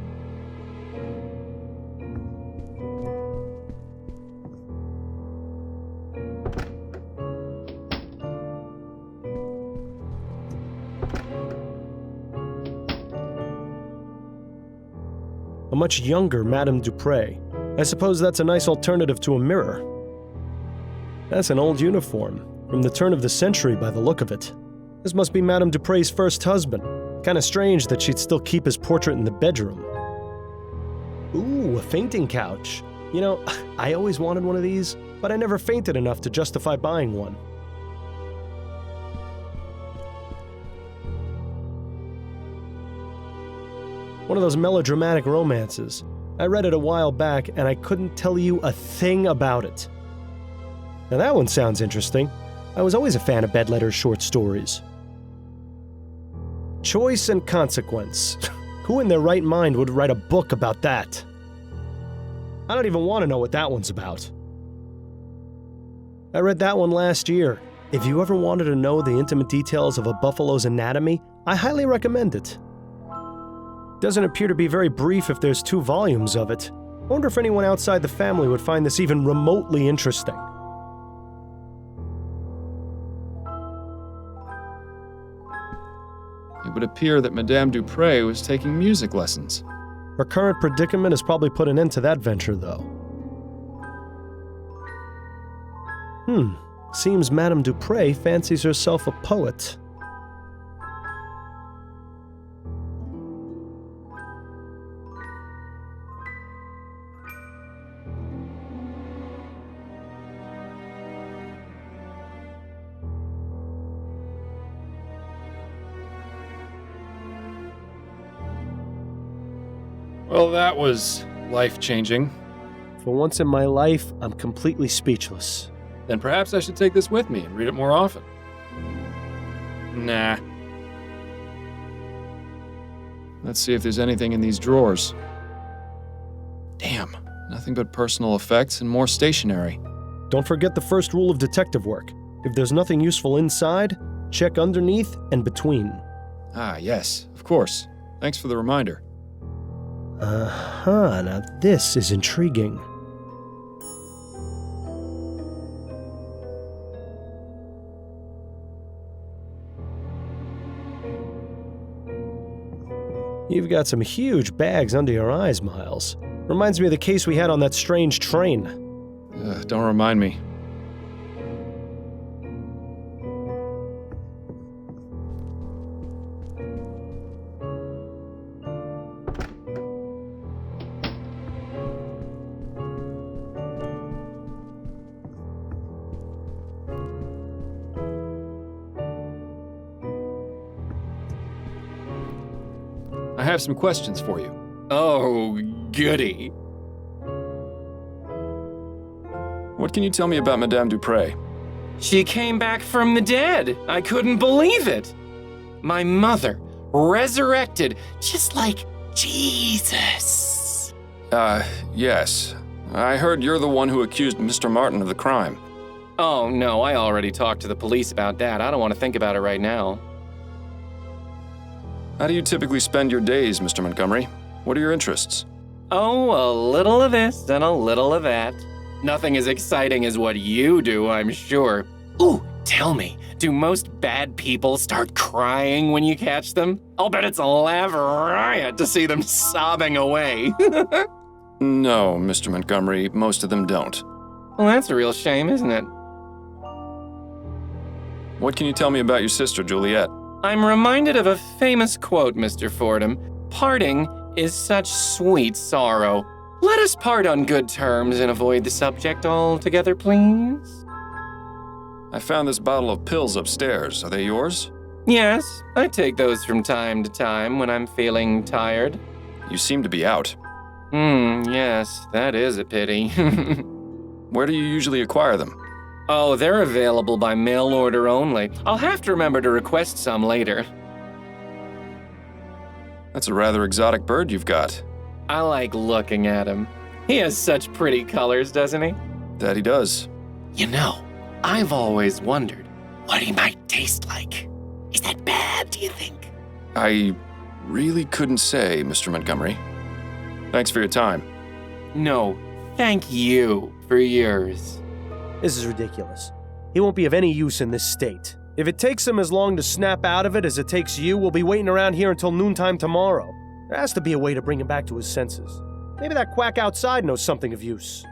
A much younger Madame DuPrée. I suppose that's a nice alternative to a mirror. That's an old uniform, from the turn of the century by the look of it. This must be Madame DuPrée's first husband. Kinda strange that she'd still keep his portrait in the bedroom. Ooh, a fainting couch. You know, I always wanted one of these, but I never fainted enough to justify buying one. One of those melodramatic romances. I read it a while back, and I couldn't tell you a thing about it. Now that one sounds interesting. I was always a fan of Bedletter's short stories. Choice and Consequence. Who in their right mind would write a book about that? I don't even want to know what that one's about. I read that one last year. If you ever wanted to know the intimate details of a buffalo's anatomy, I highly recommend it. Doesn't appear to be very brief if there's 2 volumes of it. Wonder if anyone outside the family would find this even remotely interesting. It would appear that Madame DuPrée was taking music lessons. Her current predicament has probably put an end to that venture, though. Seems Madame DuPrée fancies herself a poet. Well, that was life-changing. For once in my life, I'm completely speechless. Then perhaps I should take this with me and read it more often. Nah. Let's see if there's anything in these drawers. Damn, nothing but personal effects and more stationery. Don't forget the first rule of detective work. If there's nothing useful inside, check underneath and between. Ah, yes, of course. Thanks for the reminder. Now this is intriguing. You've got some huge bags under your eyes, Miles. Reminds me of the case we had on that strange train. Don't remind me. I have some questions for you. Oh, goody. What can you tell me about Madame DuPrée? She came back from the dead. I couldn't believe it. My mother, resurrected, just like Jesus. Yes. I heard you're the one who accused Mr. Martin of the crime. Oh, no, I already talked to the police about that. I don't want to think about it right now. How do you typically spend your days, Mr. Montgomery? What are your interests? Oh, a little of this and a little of that. Nothing as exciting as what you do, I'm sure. Ooh, tell me, do most bad people start crying when you catch them? I'll bet it's a laugh riot to see them sobbing away. No, Mr. Montgomery, most of them don't. Well, that's a real shame, isn't it? What can you tell me about your sister, Juliette? I'm reminded of a famous quote, Mr. Fordham. Parting is such sweet sorrow. Let us part on good terms and avoid the subject altogether, please. I found this bottle of pills upstairs. Are they yours? Yes, I take those from time to time when I'm feeling tired. You seem to be out. Yes, that is a pity. Where do you usually acquire them? Oh, they're available by mail order only. I'll have to remember to request some later. That's a rather exotic bird you've got. I like looking at him. He has such pretty colors, doesn't he? That he does. You know, I've always wondered what he might taste like. Is that bad, do you think? I really couldn't say, Mr. Montgomery. Thanks for your time. No, thank you for yours. This is ridiculous. He won't be of any use in this state. If it takes him as long to snap out of it as it takes you, we'll be waiting around here until noontime tomorrow. There has to be a way to bring him back to his senses. Maybe that quack outside knows something of use.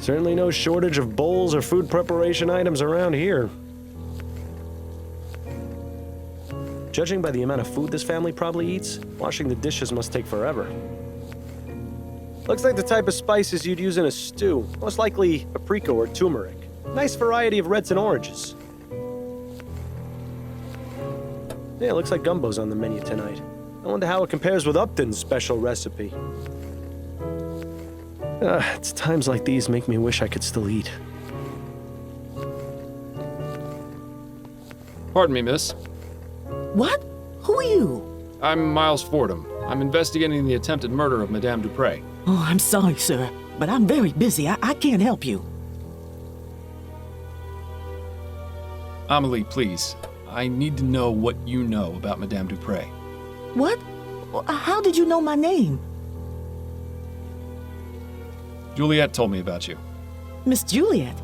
Certainly no shortage of bowls or food preparation items around here. Judging by the amount of food this family probably eats, washing the dishes must take forever. Looks like the type of spices you'd use in a stew, most likely paprika or turmeric. Nice variety of reds and oranges. Yeah, looks like gumbo's on the menu tonight. I wonder how it compares with Upton's special recipe. It's times like these make me wish I could still eat. Pardon me, miss. What? Who are you? I'm Miles Fordham. I'm investigating the attempted murder of Madame DuPrée. Oh, I'm sorry, sir, but I'm very busy. I can't help you. Amelie, please. I need to know what you know about Madame DuPrée. What? How did you know my name? Juliette told me about you. Miss Juliette?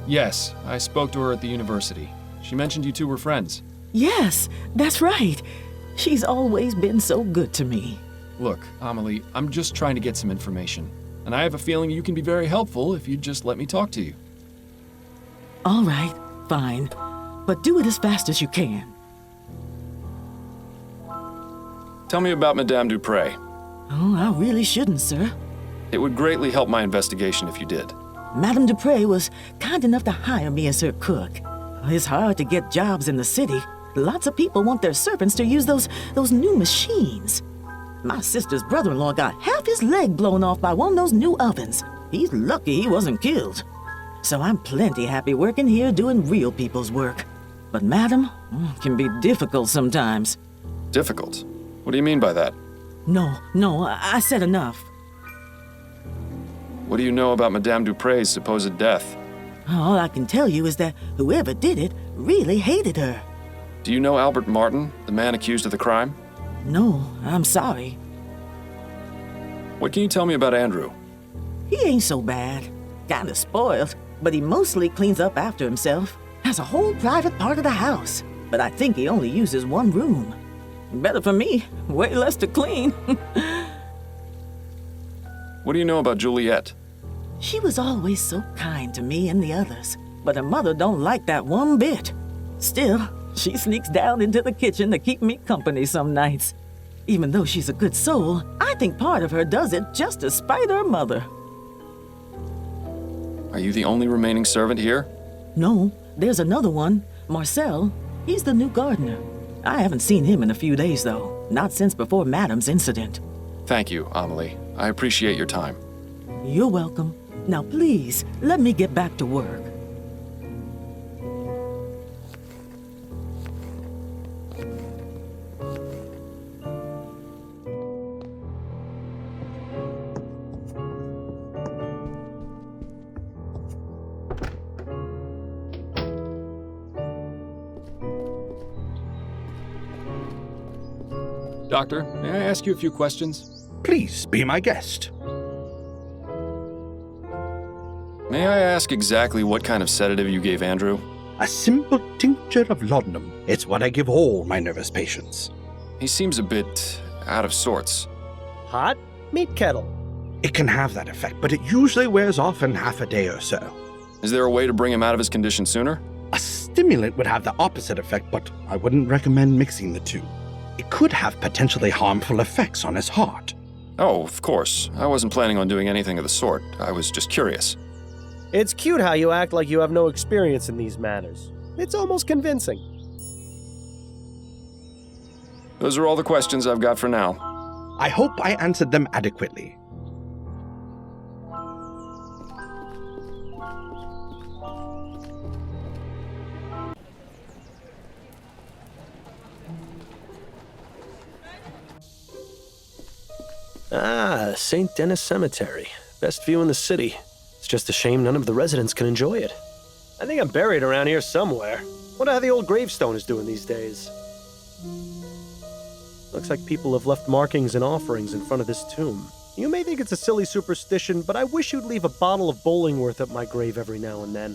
Yes, I spoke to her at the university. She mentioned you two were friends. Yes, that's right. She's always been so good to me. Look, Amelie, I'm just trying to get some information. And I have a feeling you can be very helpful if you'd just let me talk to you. All right, fine. But do it as fast as you can. Tell me about Madame DuPrée. Oh, I really shouldn't, sir. It would greatly help my investigation if you did. Madame DuPrée was kind enough to hire me as her cook. It's hard to get jobs in the city. Lots of people want their servants to use those new machines. My sister's brother-in-law got half his leg blown off by one of those new ovens. He's lucky he wasn't killed. So I'm plenty happy working here doing real people's work. But Madam can be difficult sometimes. Difficult? What do you mean by that? No, I said enough. What do you know about Madame DuPrée's supposed death? All I can tell you is that whoever did it really hated her. Do you know Albert Martin, the man accused of the crime? No, I'm sorry. What can you tell me about Andrew? He ain't so bad. Kinda spoiled, but he mostly cleans up after himself. Has a whole private part of the house, but I think he only uses one room. Better for me, way less to clean. What do you know about Juliette? She was always so kind to me and the others, but her mother don't like that one bit. Still, she sneaks down into the kitchen to keep me company some nights. Even though she's a good soul, I think part of her does it just to spite her mother. Are you the only remaining servant here? No, there's another one, Marcel. He's the new gardener. I haven't seen him in a few days, though. Not since before Madam's incident. Thank you, Amelie. I appreciate your time. You're welcome. Now please, let me get back to work. Doctor, may I ask you a few questions? Please be my guest. May I ask exactly what kind of sedative you gave Andrew? A simple tincture of laudanum. It's what I give all my nervous patients. He seems a bit out of sorts. Hot? Meat kettle. It can have that effect, but it usually wears off in half a day or so. Is there a way to bring him out of his condition sooner? A stimulant would have the opposite effect, but I wouldn't recommend mixing the two. It could have potentially harmful effects on his heart. Oh, of course. I wasn't planning on doing anything of the sort. I was just curious. It's cute how you act like you have no experience in these matters. It's almost convincing. Those are all the questions I've got for now. I hope I answered them adequately. Ah, St. Denis Cemetery. Best view in the city. It's just a shame none of the residents can enjoy it. I think I'm buried around here somewhere. Wonder how the old gravestone is doing these days. Looks like people have left markings and offerings in front of this tomb. You may think it's a silly superstition, but I wish you'd leave a bottle of Bollingworth at my grave every now and then.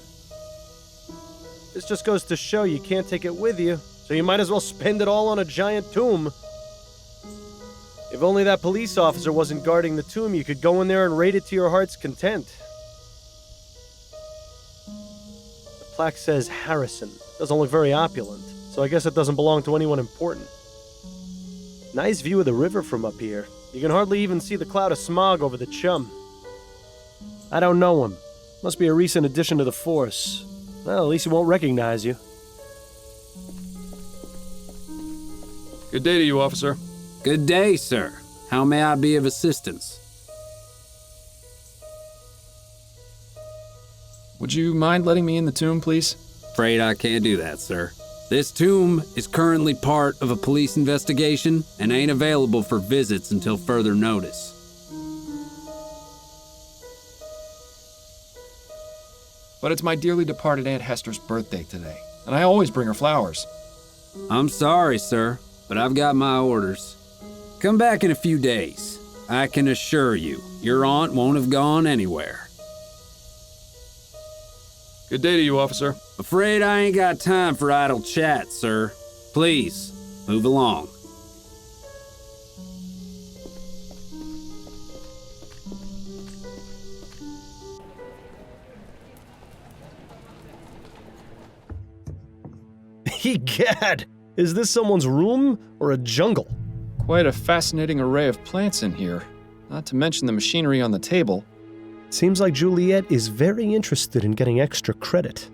This just goes to show you can't take it with you, so you might as well spend it all on a giant tomb. If only that police officer wasn't guarding the tomb, you could go in there and raid it to your heart's content. plaque says Harrison. Doesn't look very opulent, so I guess it doesn't belong to anyone important. Nice view of the river from up here. You can hardly even see the cloud of smog over the chum. I don't know him. Must be a recent addition to the force. Well, at least he won't recognize you. Good day to you, officer. Good day, sir. How may I be of assistance? Would you mind letting me in the tomb, please? Afraid I can't do that, sir. This tomb is currently part of a police investigation and ain't available for visits until further notice. But it's my dearly departed Aunt Hester's birthday today, and I always bring her flowers. I'm sorry, sir, but I've got my orders. Come back in a few days. I can assure you, your aunt won't have gone anywhere. Good day to you, officer. Afraid I ain't got time for idle chat, sir. Please, move along. Egad! Is this someone's room or a jungle? Quite a fascinating array of plants in here, not to mention the machinery on the table. Seems like Juliette is very interested in getting extra credit.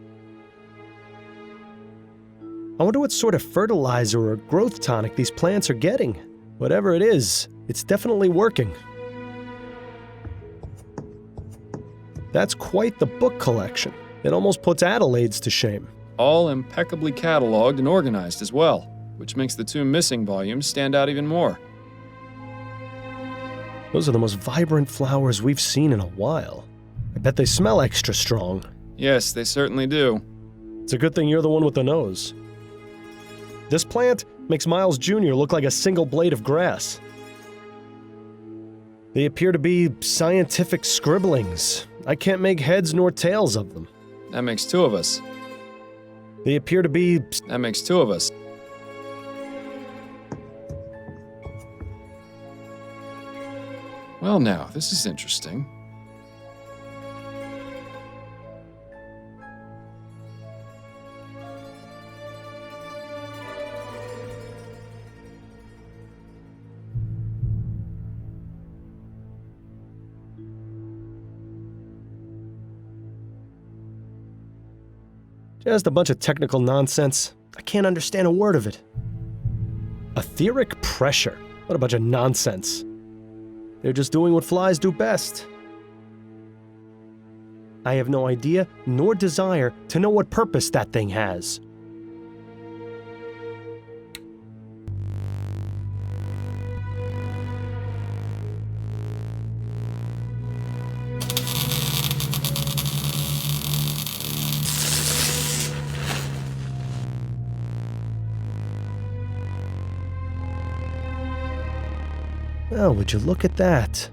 I wonder what sort of fertilizer or growth tonic these plants are getting. Whatever it is, it's definitely working. That's quite the book collection. It almost puts Adelaide's to shame. All impeccably cataloged and organized as well, which makes the two missing volumes stand out even more. Those are the most vibrant flowers we've seen in a while. I bet they smell extra strong. Yes, they certainly do. It's a good thing you're the one with the nose. This plant makes Miles Jr. look like a single blade of grass. They appear to be scientific scribblings. I can't make heads nor tails of them. That makes two of us. They appear to be... That makes two of us. Well now, this is interesting. Just a bunch of technical nonsense. I can't understand a word of it. Etheric pressure. What a bunch of nonsense. They're just doing what flies do best. I have no idea nor desire to know what purpose that thing has. Well, would you look at that?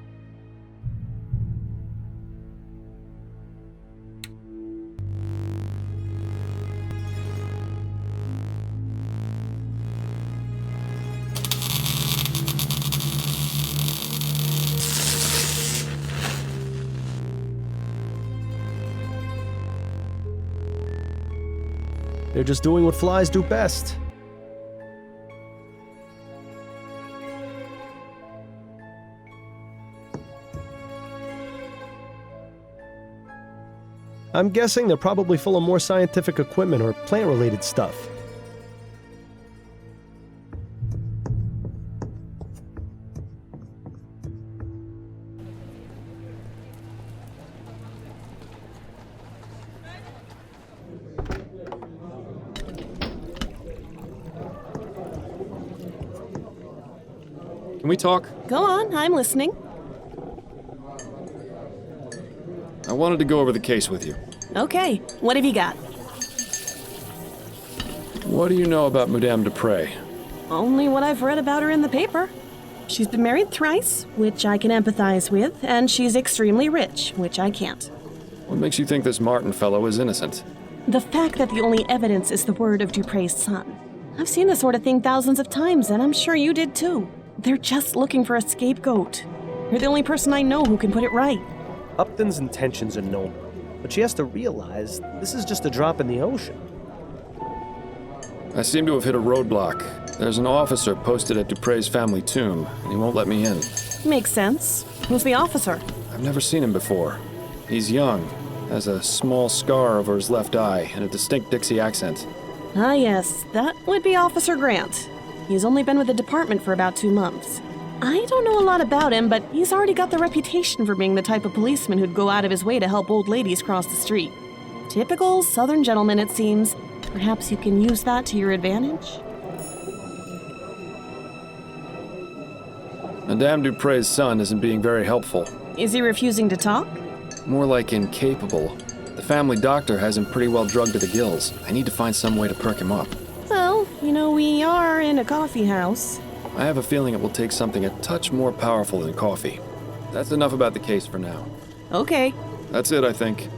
They're just doing what flies do best. I'm guessing they're probably full of more scientific equipment or plant-related stuff. Can we talk? Go on, I'm listening. I wanted to go over the case with you. Okay, what have you got? What do you know about Madame DuPrée? Only what I've read about her in the paper. She's been married thrice, which I can empathize with, and she's extremely rich, which I can't. What makes you think this Martin fellow is innocent? The fact that the only evidence is the word of DuPrée's son. I've seen this sort of thing thousands of times, and I'm sure you did too. They're just looking for a scapegoat. You're the only person I know who can put it right. Upton's intentions are noble. but she has to realize this is just a drop in the ocean. I seem to have hit a roadblock. There's an officer posted at DuPré's family tomb, and he won't let me in. Makes sense. Who's the officer? I've never seen him before. He's young, has a small scar over his left eye, and a distinct Dixie accent. Ah, yes, that would be Officer Grant. He's only been with the department for about 2 months. I don't know a lot about him, but he's already got the reputation for being the type of policeman who'd go out of his way to help old ladies cross the street. Typical Southern gentleman, it seems. Perhaps you can use that to your advantage? Madame DuPré's son isn't being very helpful. Is he refusing to talk? More like incapable. The family doctor has him pretty well drugged to the gills. I need to find some way to perk him up. Well, we are in a coffee house. I have a feeling it will take something a touch more powerful than coffee. That's enough about the case for now. Okay. That's it, I think.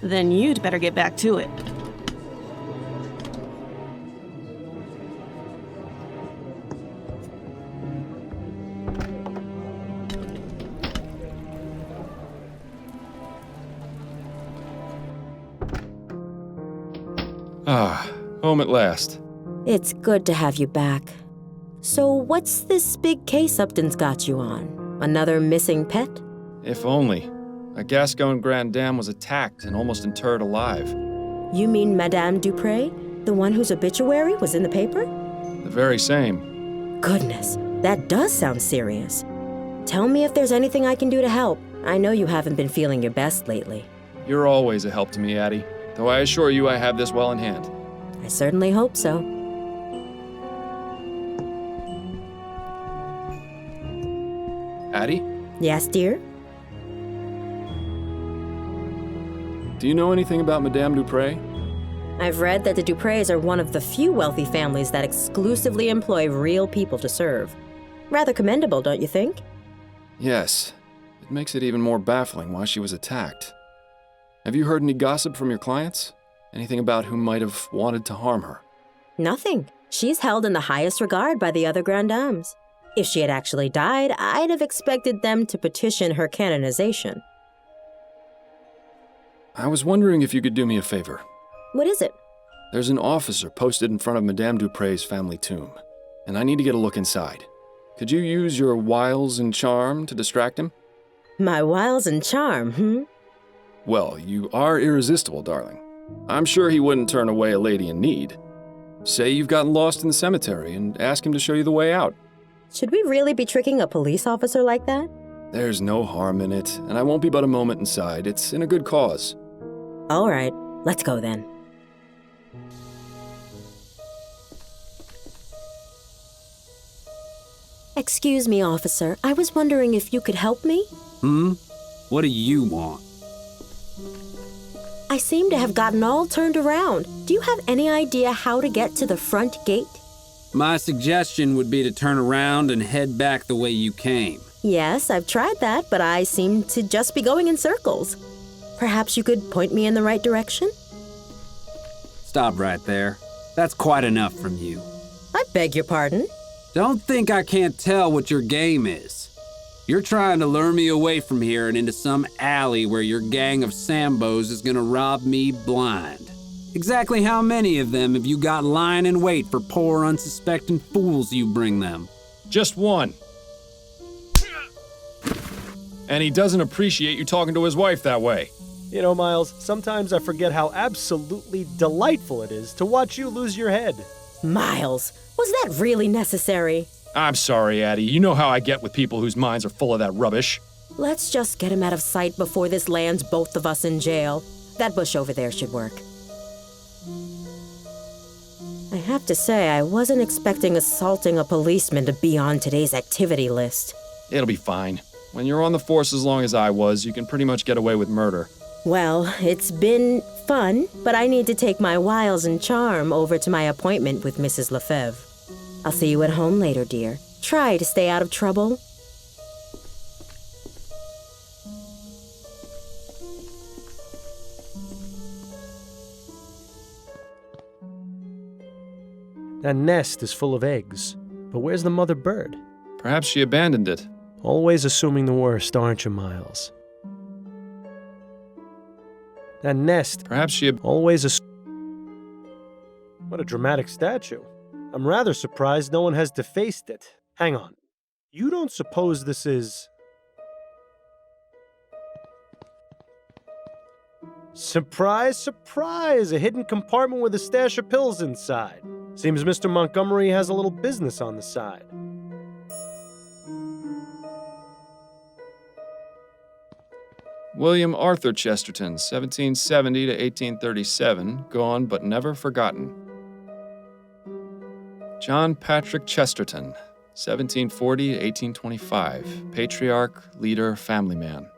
Then you'd better get back to it. Home at last. It's good to have you back. So what's this big case Upton's got you on? Another missing pet? If only. A Gascon Grand Dame was attacked and almost interred alive. You mean Madame DuPrée? The one whose obituary was in the paper? The very same. Goodness, that does sound serious. Tell me if there's anything I can do to help. I know you haven't been feeling your best lately. You're always a help to me, Addie. Though I assure you I have this well in hand. I certainly hope so. Addie? Yes, dear? Do you know anything about Madame DuPrée? I've read that the DuPrées are one of the few wealthy families that exclusively employ real people to serve. Rather commendable, don't you think? Yes. It makes it even more baffling why she was attacked. Have you heard any gossip from your clients? Anything about who might have wanted to harm her? Nothing. She's held in the highest regard by the other Grand Dames. If she had actually died, I'd have expected them to petition her canonization. I was wondering if you could do me a favor. What is it? There's an officer posted in front of Madame DuPré's family tomb, and I need to get a look inside. Could you use your wiles and charm to distract him? My wiles and charm, Well, you are irresistible, darling. I'm sure he wouldn't turn away a lady in need. Say you've gotten lost in the cemetery and ask him to show you the way out. Should we really be tricking a police officer like that? There's no harm in it, and I won't be but a moment inside. It's in a good cause. All right, let's go then. Excuse me, officer. I was wondering if you could help me? What do you want? I seem to have gotten all turned around. Do you have any idea how to get to the front gate? My suggestion would be to turn around and head back the way you came. Yes, I've tried that, but I seem to just be going in circles. Perhaps you could point me in the right direction? Stop right there. That's quite enough from you. I beg your pardon? Don't think I can't tell what your game is. You're trying to lure me away from here and into some alley where your gang of Sambos is gonna rob me blind. Exactly how many of them have you got lying in wait for poor unsuspecting fools you bring them? Just one. And he doesn't appreciate you talking to his wife that way. You know, Miles, sometimes I forget how absolutely delightful it is to watch you lose your head. Miles, was that really necessary? I'm sorry, Addie. You know how I get with people whose minds are full of that rubbish. Let's just get him out of sight before this lands both of us in jail. That bush over there should work. I have to say, I wasn't expecting assaulting a policeman to be on today's activity list. It'll be fine. When you're on the force as long as I was, you can pretty much get away with murder. Well, it's been fun, but I need to take my wiles and charm over to my appointment with Mrs. Lefebvre. I'll see you at home later, dear. Try to stay out of trouble. That nest is full of eggs, but where's the mother bird? Perhaps she abandoned it. Always assuming the worst, aren't you, Miles? That nest. Perhaps she had... Always a... What a dramatic statue. I'm rather surprised no one has defaced it. Hang on. You don't suppose this is... Surprise, surprise! A hidden compartment with a stash of pills inside. Seems Mr. Montgomery has a little business on the side. William Arthur Chesterton, 1770 to 1837, gone but never forgotten. John Patrick Chesterton, 1740 to 1825, patriarch, leader, family man.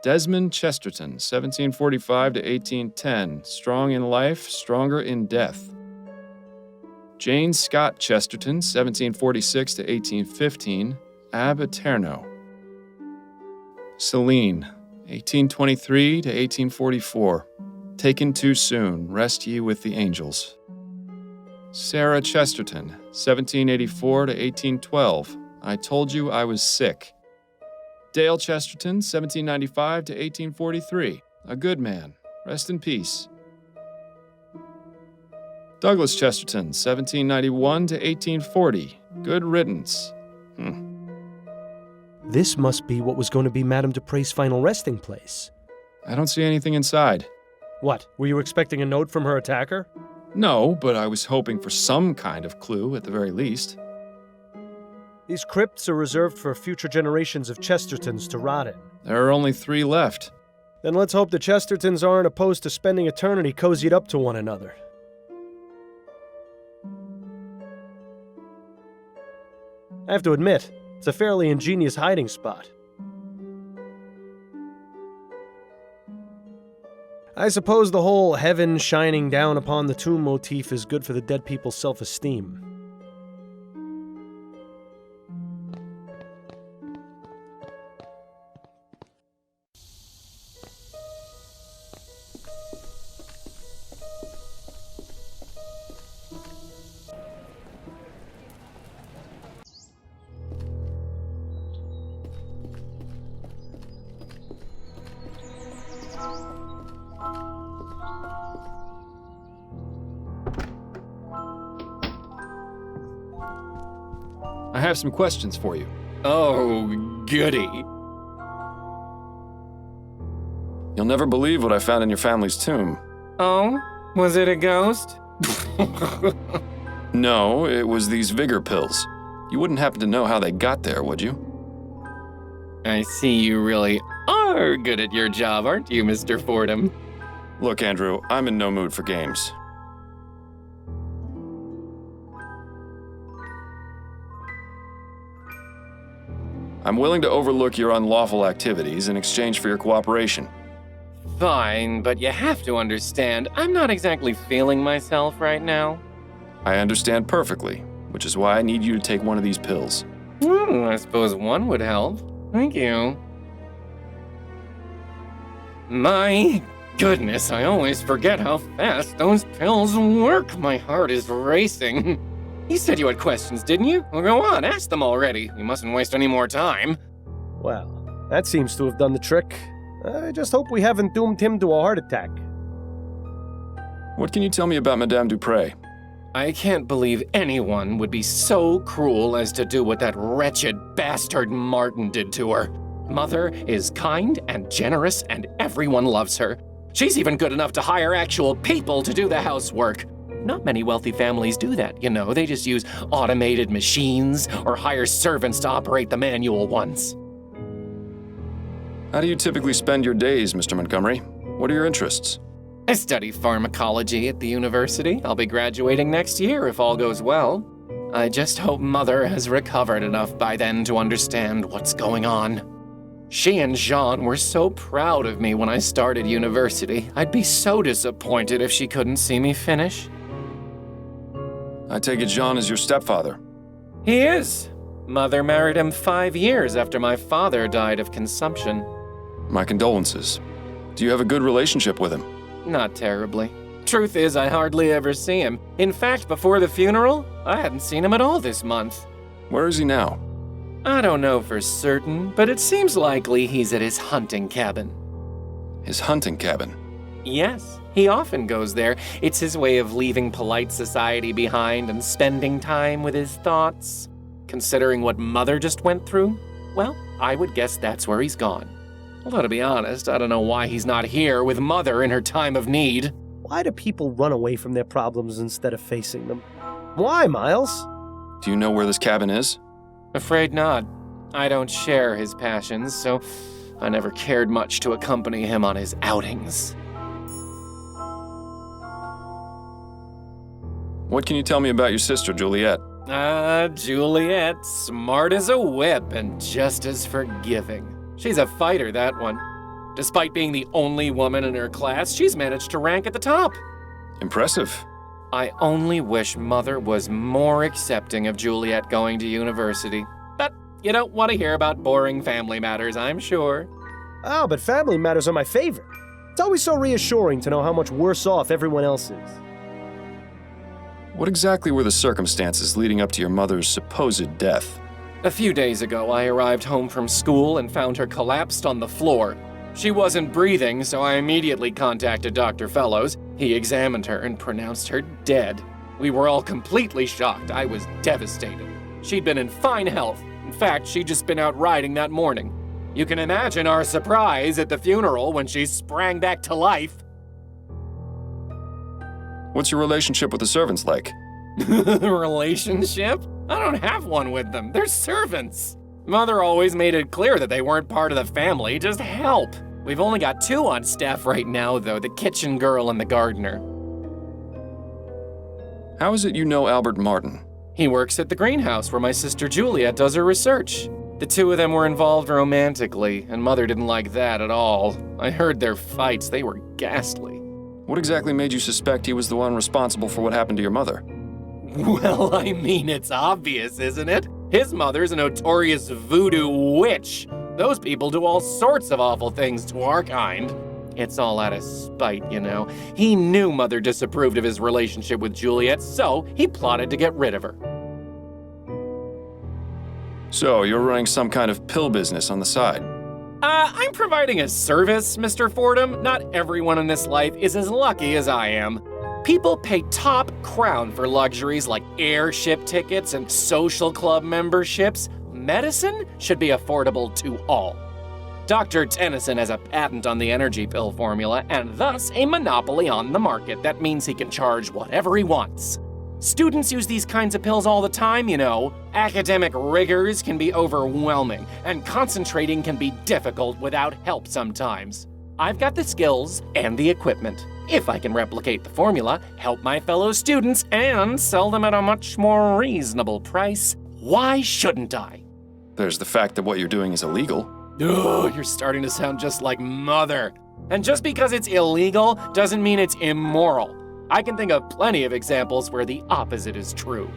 Desmond Chesterton, 1745 to 1810, strong in life, stronger in death. Jane Scott Chesterton, 1746 to 1815, ab aeterno. Celine, 1823 to 1844, taken too soon, rest ye with the angels. Sarah Chesterton, 1784 to 1812, I told you I was sick. Dale Chesterton, 1795 to 1843, a good man, rest in peace. Douglas Chesterton, 1791 to 1840, good riddance. This must be what was going to be Madame DuPrée's final resting place. I don't see anything inside. What, were you expecting a note from her attacker? No, but I was hoping for some kind of clue at the very least. These crypts are reserved for future generations of Chestertons to rot in. There are only 3 left. Then let's hope the Chestertons aren't opposed to spending eternity cozied up to one another. I have to admit, it's a fairly ingenious hiding spot. I suppose the whole heaven shining down upon the tomb motif is good for the dead people's self-esteem. I have some questions for you. Oh, goody. You'll never believe what I found in your family's tomb. Oh? Was it a ghost? No, it was these vigor pills. You wouldn't happen to know how they got there, would you? I see you really are good at your job, aren't you, Mr. Fordham? Look, Andrew, I'm in no mood for games. I'm willing to overlook your unlawful activities in exchange for your cooperation. Fine, but you have to understand, I'm not exactly feeling myself right now. I understand perfectly, which is why I need you to take one of these pills. I suppose one would help. Thank you. My goodness, I always forget how fast those pills work. My heart is racing. You said you had questions, didn't you? Well, go on, ask them already. We mustn't waste any more time. Well, that seems to have done the trick. I just hope we haven't doomed him to a heart attack. What can you tell me about Madame DuPrée? I can't believe anyone would be so cruel as to do what that wretched bastard Martin did to her. Mother is kind and generous, and everyone loves her. She's even good enough to hire actual people to do the housework. Not many wealthy families do that, you know. They just use automated machines or hire servants to operate the manual ones. How do you typically spend your days, Mr. Montgomery? What are your interests? I study pharmacology at the university. I'll be graduating next year if all goes well. I just hope Mother has recovered enough by then to understand what's going on. She and Jean were so proud of me when I started university. I'd be so disappointed if she couldn't see me finish. I take it Jean is your stepfather. He is. Mother married him 5 years after my father died of consumption. My condolences. Do you have a good relationship with him? Not terribly. Truth is, I hardly ever see him. In fact, before the funeral, I hadn't seen him at all this month. Where is he now? I don't know for certain, but it seems likely he's at his hunting cabin. His hunting cabin. Yes, he often goes there. It's his way of leaving polite society behind and spending time with his thoughts. Considering what Mother just went through, well, I would guess that's where he's gone. Although, to be honest, I don't know why he's not here with Mother in her time of need. Why do people run away from their problems instead of facing them? Why, Miles? Do you know where this cabin is? Afraid not. I don't share his passions, so I never cared much to accompany him on his outings. What can you tell me about your sister, Juliette? Juliette, smart as a whip and just as forgiving. She's a fighter, that one. Despite being the only woman in her class, she's managed to rank at the top. Impressive. I only wish Mother was more accepting of Juliette going to university. But you don't want to hear about boring family matters, I'm sure. Oh, but family matters are my favorite. It's always so reassuring to know how much worse off everyone else is. What exactly were the circumstances leading up to your mother's supposed death? A few days ago, I arrived home from school and found her collapsed on the floor. She wasn't breathing, so I immediately contacted Dr. Fellows. He examined her and pronounced her dead. We were all completely shocked. I was devastated. She'd been in fine health. In fact, she'd just been out riding that morning. You can imagine our surprise at the funeral when she sprang back to life. What's your relationship with the servants like? Relationship? I don't have one with them. They're servants. Mother always made it clear that they weren't part of the family, just help. We've only got 2 on staff right now, though, the kitchen girl and the gardener. How is it you know Albert Martin? He works at the greenhouse where my sister Juliette does her research. The 2 of them were involved romantically, and Mother didn't like that at all. I heard their fights. They were ghastly. What exactly made you suspect he was the one responsible for what happened to your mother? Well, I mean, it's obvious, isn't it? His mother's a notorious voodoo witch. Those people do all sorts of awful things to our kind. It's all out of spite, you know. He knew Mother disapproved of his relationship with Juliette, so he plotted to get rid of her. So, you're running some kind of pill business on the side? I'm providing a service, Mr. Fordham. Not everyone in this life is as lucky as I am. People pay top crown for luxuries like airship tickets and social club memberships. Medicine should be affordable to all. Dr. Tennyson has a patent on the energy pill formula and thus a monopoly on the market. That means he can charge whatever he wants. Students use these kinds of pills all the time, you know. Academic rigors can be overwhelming, and concentrating can be difficult without help sometimes. I've got the skills and the equipment. If I can replicate the formula, help my fellow students, and sell them at a much more reasonable price, why shouldn't I? There's the fact that what you're doing is illegal. Oh, you're starting to sound just like Mother. And just because it's illegal doesn't mean it's immoral. I can think of plenty of examples where the opposite is true.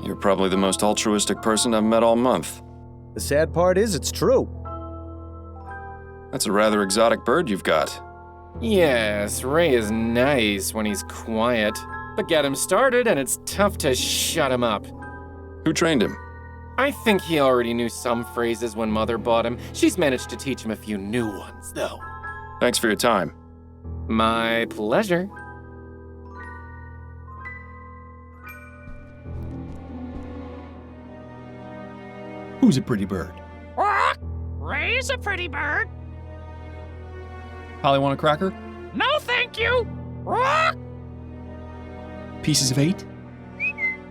You're probably the most altruistic person I've met all month. The sad part is it's true. That's a rather exotic bird you've got. Yes, Ray is nice when he's quiet. But get him started and it's tough to shut him up. Who trained him? I think he already knew some phrases when Mother bought him. She's managed to teach him a few new ones, though. Thanks for your time. My pleasure. Who's a pretty bird? Ray's a pretty bird. Polly want a cracker? No, thank you. Pieces of 8?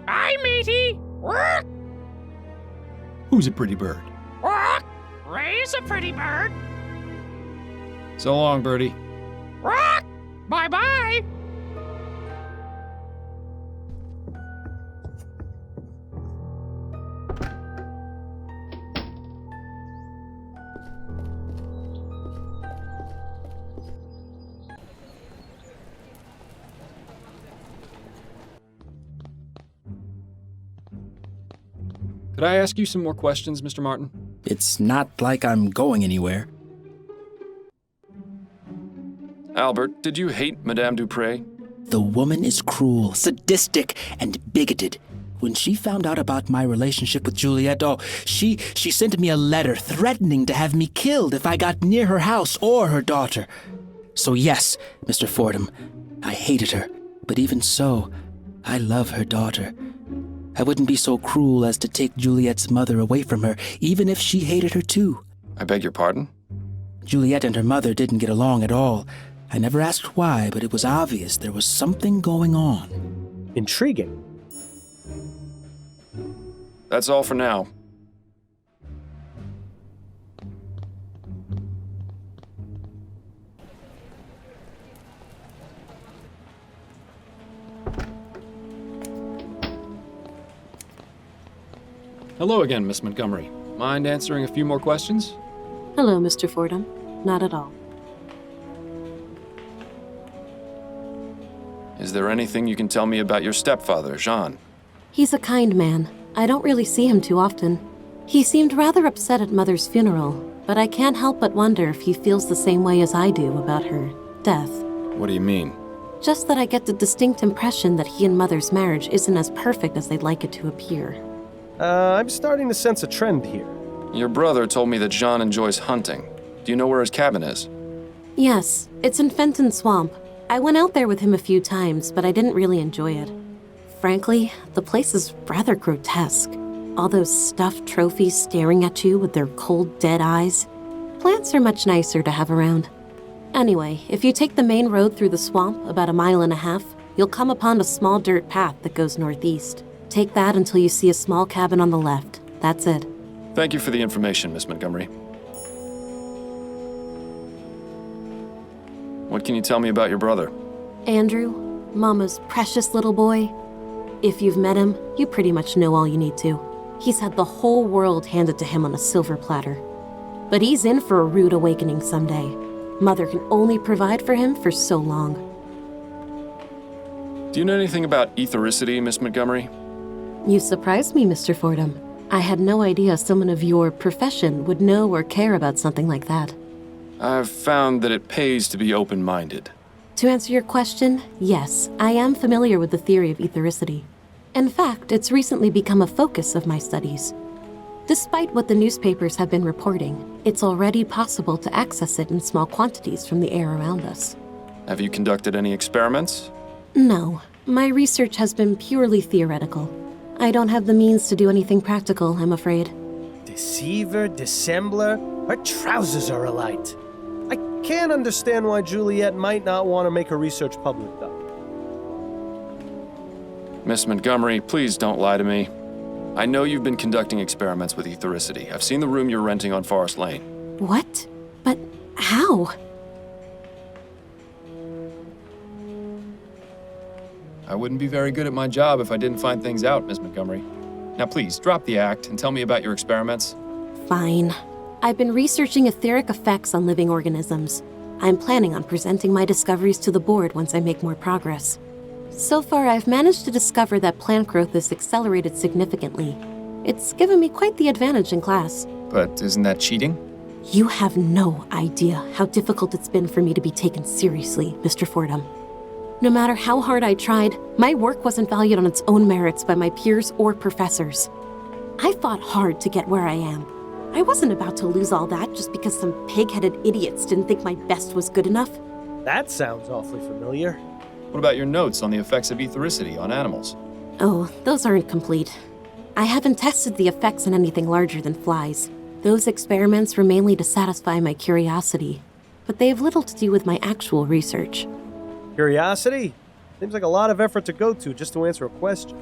Aye, matey. Who's a pretty bird? Ray's a pretty bird. So long, birdie. Bye-bye. Could I ask you some more questions, Mr. Martin? It's not like I'm going anywhere. Albert, did you hate Madame DuPrée? The woman is cruel, sadistic, and bigoted. when she found out about my relationship with Juliette, she sent me a letter threatening to have me killed if I got near her house or her daughter. So yes, Mr. Fordham, I hated her, but even so, I love her daughter. I wouldn't be so cruel as to take Juliette's mother away from her, even if she hated her too. I beg your pardon? Juliette and her mother didn't get along at all. I never asked why, but it was obvious there was something going on. Intriguing. That's all for now. Hello again, Miss Montgomery. Mind answering a few more questions? Hello, Mr. Fordham. Not at all. Is there anything you can tell me about your stepfather, Jean? He's a kind man. I don't really see him too often. He seemed rather upset at Mother's funeral, but I can't help but wonder if he feels the same way as I do about her death. What do you mean? Just that I get the distinct impression that he and Mother's marriage isn't as perfect as they'd like it to appear. I'm starting to sense a trend here. Your brother told me that Jean enjoys hunting. Do you know where his cabin is? Yes, it's in Fenton Swamp. I went out there with him a few times, but I didn't really enjoy it. Frankly, the place is rather grotesque. All those stuffed trophies staring at you with their cold, dead eyes. Plants are much nicer to have around. Anyway, if you take the main road through the swamp about 1.5 miles, you'll come upon a small dirt path that goes northeast. Take that until you see a small cabin on the left. That's it. Thank you for the information, Miss Montgomery. What can you tell me about your brother? Andrew, Mama's precious little boy. If you've met him, you pretty much know all you need to. He's had the whole world handed to him on a silver platter. But he's in for a rude awakening someday. Mother can only provide for him for so long. Do you know anything about ethericity, Miss Montgomery? You surprised me, Mr. Fordham. I had no idea someone of your profession would know or care about something like that. I've found that it pays to be open-minded. To answer your question, yes, I am familiar with the theory of ethericity. In fact, it's recently become a focus of my studies. Despite what the newspapers have been reporting, it's already possible to access it in small quantities from the air around us. Have you conducted any experiments? No, my research has been purely theoretical. I don't have the means to do anything practical, I'm afraid. Deceiver, dissembler, her trousers are alight. I can't understand why Juliette might not want to make her research public, though. Miss Montgomery, please don't lie to me. I know you've been conducting experiments with ethericity. I've seen the room you're renting on Forest Lane. What? But how? I wouldn't be very good at my job if I didn't find things out, Miss Montgomery. Now please, drop the act and tell me about your experiments. Fine. I've been researching etheric effects on living organisms. I'm planning on presenting my discoveries to the board once I make more progress. So far, I've managed to discover that plant growth is accelerated significantly. It's given me quite the advantage in class. But isn't that cheating? You have no idea how difficult it's been for me to be taken seriously, Mr. Fordham. No matter how hard I tried, my work wasn't valued on its own merits by my peers or professors. I fought hard to get where I am. I wasn't about to lose all that just because some pig-headed idiots didn't think my best was good enough. That sounds awfully familiar. What about your notes on the effects of ethericity on animals? Oh, those aren't complete. I haven't tested the effects on anything larger than flies. Those experiments were mainly to satisfy my curiosity, but they have little to do with my actual research. Curiosity? Seems like a lot of effort to go to just to answer a question.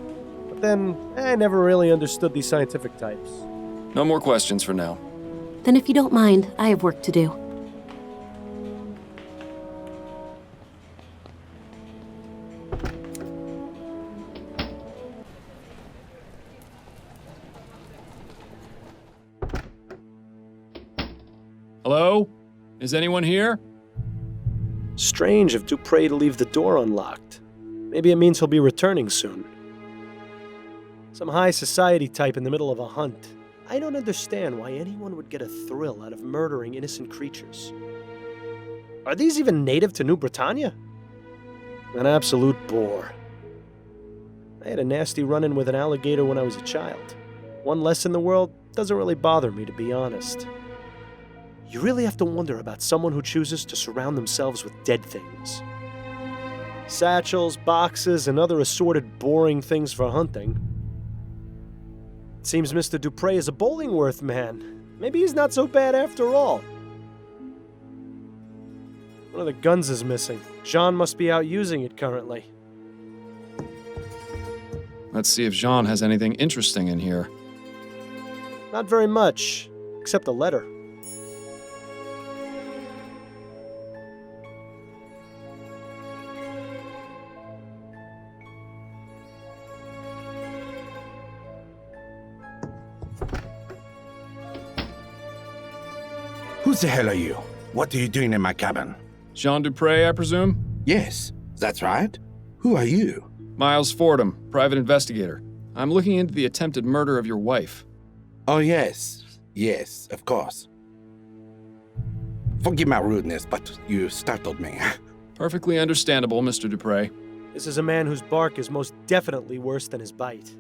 But then, I never really understood these scientific types. No more questions for now. Then if you don't mind, I have work to do. Hello? Is anyone here? Strange of DuPrée to leave the door unlocked. Maybe it means he'll be returning soon. Some high society type in the middle of a hunt. I don't understand why anyone would get a thrill out of murdering innocent creatures. Are these even native to New Britannia? An absolute bore. I had a nasty run-in with an alligator when I was a child. One less in the world doesn't really bother me, to be honest. You really have to wonder about someone who chooses to surround themselves with dead things. Satchels, boxes, and other assorted boring things for hunting. It seems Mr. DuPrée is a Bollingworth man. Maybe he's not so bad after all. One of the guns is missing. Jean must be out using it currently. Let's see if Jean has anything interesting in here. Not very much, except a letter. Who the hell are you? What are you doing in my cabin? Jean DuPrée, I presume? Yes, that's right. Who are you? Miles Fordham, private investigator. I'm looking into the attempted murder of your wife. Oh, yes. Yes, of course. Forgive my rudeness, but you startled me. Perfectly understandable, Mr. DuPrée. This is a man whose bark is most definitely worse than his bite.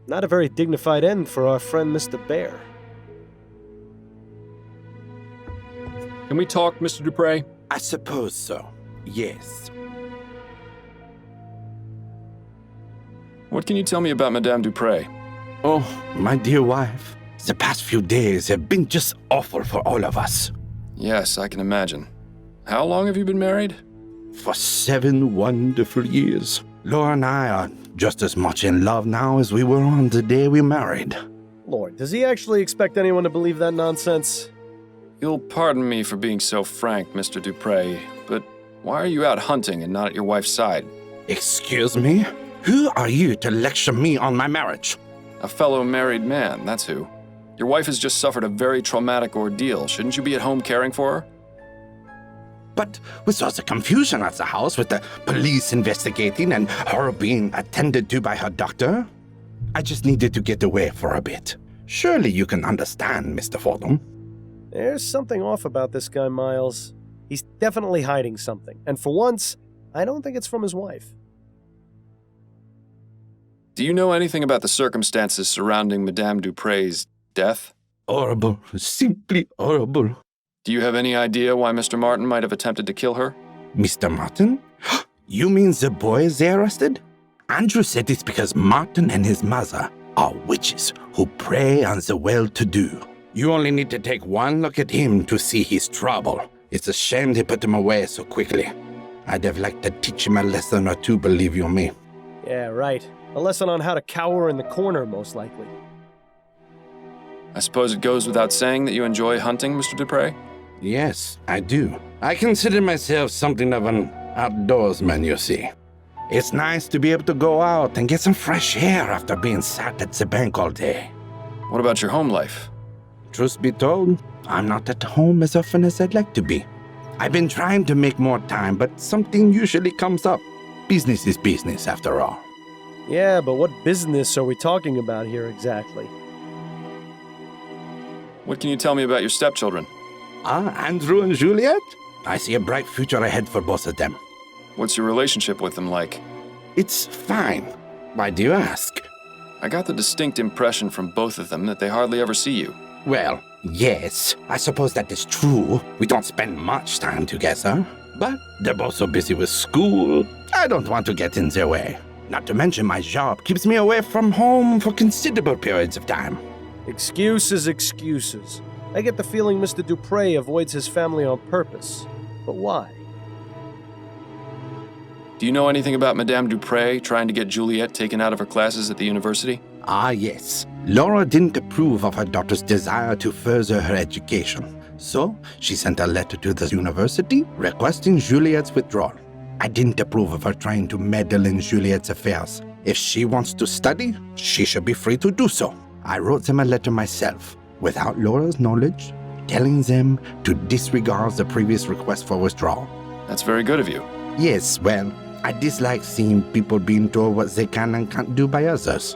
Not a very dignified end for our friend Mr. Bear. Can we talk, Mr. DuPrée? I suppose so. Yes. What can you tell me about Madame DuPrée? Oh, my dear wife. The past few days have been just awful for all of us. Yes, I can imagine. How long have you been married? For 7 wonderful years. Laura and I are just as much in love now as we were on the day we married. Lord, does he actually expect anyone to believe that nonsense? You'll pardon me for being so frank, Mr. DuPrée, but why are you out hunting and not at your wife's side? Excuse me? Who are you to lecture me on my marriage? A fellow married man, that's who. Your wife has just suffered a very traumatic ordeal. Shouldn't you be at home caring for her? But with all the confusion at the house, with the police investigating and her being attended to by her doctor, I just needed to get away for a bit. Surely you can understand, Mr. Fordham. There's something off about this guy, Miles. He's definitely hiding something, and for once, I don't think it's from his wife. Do you know anything about the circumstances surrounding Madame DuPrée's death? Horrible. Simply horrible. Do you have any idea why Mr. Martin might have attempted to kill her? Mr. Martin? You mean the boy they arrested? Andrew said it's because Martin and his mother are witches who prey on the well-to-do. You only need to take one look at him to see his trouble. It's a shame they put him away so quickly. I'd have liked to teach him a lesson or two, believe you me. Yeah, right. A lesson on how to cower in the corner, most likely. I suppose it goes without saying that you enjoy hunting, Mr. DuPrée? Yes, I do. I consider myself something of an outdoorsman, you see. It's nice to be able to go out and get some fresh air after being sat at the bank all day. What about your home life? Truth be told, I'm not at home as often as I'd like to be. I've been trying to make more time, but something usually comes up. Business is business, after all. Yeah, but what business are we talking about here exactly? What can you tell me about your stepchildren? Andrew and Juliette? I see a bright future ahead for both of them. What's your relationship with them like? It's fine. Why do you ask? I got the distinct impression from both of them that they hardly ever see you. Well, yes, I suppose that is true. We don't spend much time together. But they're both so busy with school, I don't want to get in their way. Not to mention my job keeps me away from home for considerable periods of time. Excuses, excuses. I get the feeling Mr. DuPrée avoids his family on purpose. But why? Do you know anything about Madame DuPrée trying to get Juliette taken out of her classes at the university? Ah, yes. Laura didn't approve of her daughter's desire to further her education. So, she sent a letter to the university requesting Juliette's withdrawal. I didn't approve of her trying to meddle in Juliette's affairs. If she wants to study, she should be free to do so. I wrote them a letter myself, without Laura's knowledge, telling them to disregard the previous request for withdrawal. That's very good of you. Yes, well, I dislike seeing people being told what they can and can't do by others.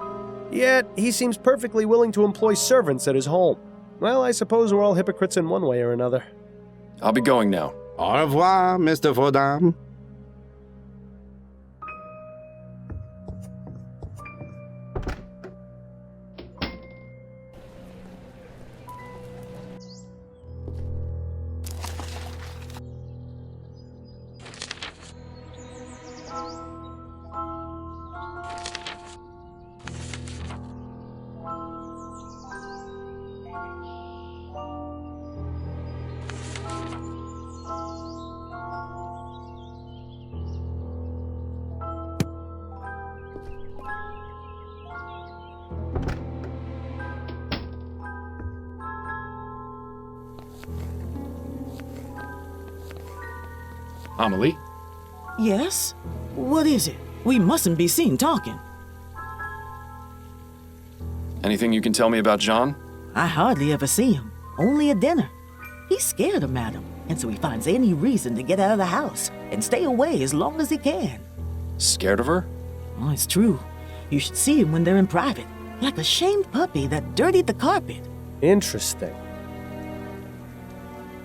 Yet, he seems perfectly willing to employ servants at his home. Well, I suppose we're all hypocrites in one way or another. I'll be going now. Au revoir, Mr. Fordham. Amelie? Yes? What is it? We mustn't be seen talking. Anything you can tell me about John? I hardly ever see him, only at dinner. He's scared of Madam, and so he finds any reason to get out of the house and stay away as long as he can. Scared of her? Oh, it's true. You should see him when they're in private, like a shamed puppy that dirtied the carpet. Interesting.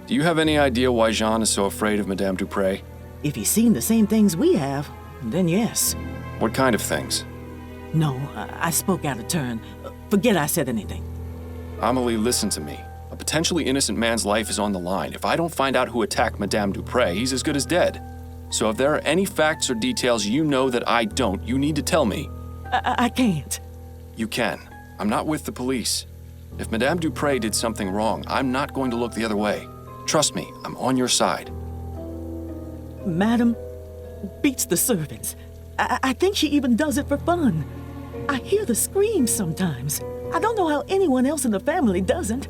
Do you have any idea why Jean is so afraid of Madame DuPrée? If he's seen the same things we have, then yes. What kind of things? No, I spoke out of turn. Forget I said anything. Amelie, listen to me. A potentially innocent man's life is on the line. If I don't find out who attacked Madame DuPrée, he's as good as dead. So if there are any facts or details you know that I don't, you need to tell me. I can't. You can. I'm not with the police. If Madame DuPrée did something wrong, I'm not going to look the other way. Trust me, I'm on your side. Madam beats the servants. I think she even does it for fun. I hear the screams sometimes. I don't know how anyone else in the family doesn't.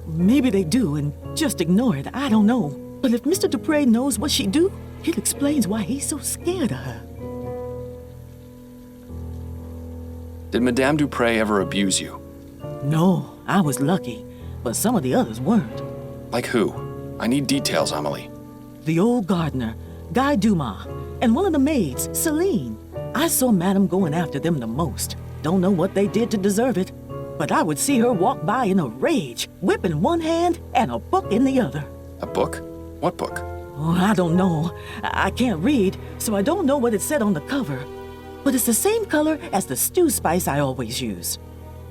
Maybe they do and just ignore it. I don't know. But if Mr. DuPrée knows what she do, it explains why he's so scared of her. Did Madame DuPrée ever abuse you? No, I was lucky, but some of the others weren't. Like who? I need details, Amelie. The old gardener, Guy Dumas, and one of the maids, Sabine. I saw Madame going after them the most. Don't know what they did to deserve it, but I would see her walk by in a rage, whip in one hand and a book in the other. A book? What book? Oh, I don't know. I can't read, so I don't know what it said on the cover. But it's the same color as the stew spice I always use.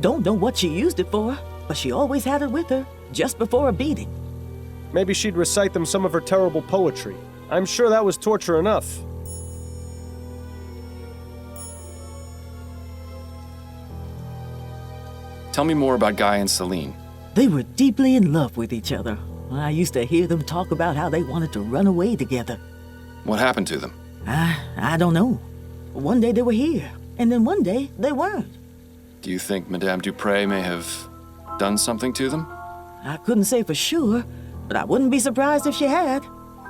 Don't know what she used it for, but she always had it with her, just before a beating. Maybe she'd recite them some of her terrible poetry. I'm sure that was torture enough. Tell me more about Guy and Celine. They were deeply in love with each other. I used to hear them talk about how they wanted to run away together. What happened to them? I don't know. One day they were here, and then one day they weren't. Do you think Madame DuPrée may have done something to them? I couldn't say for sure, but I wouldn't be surprised if she had.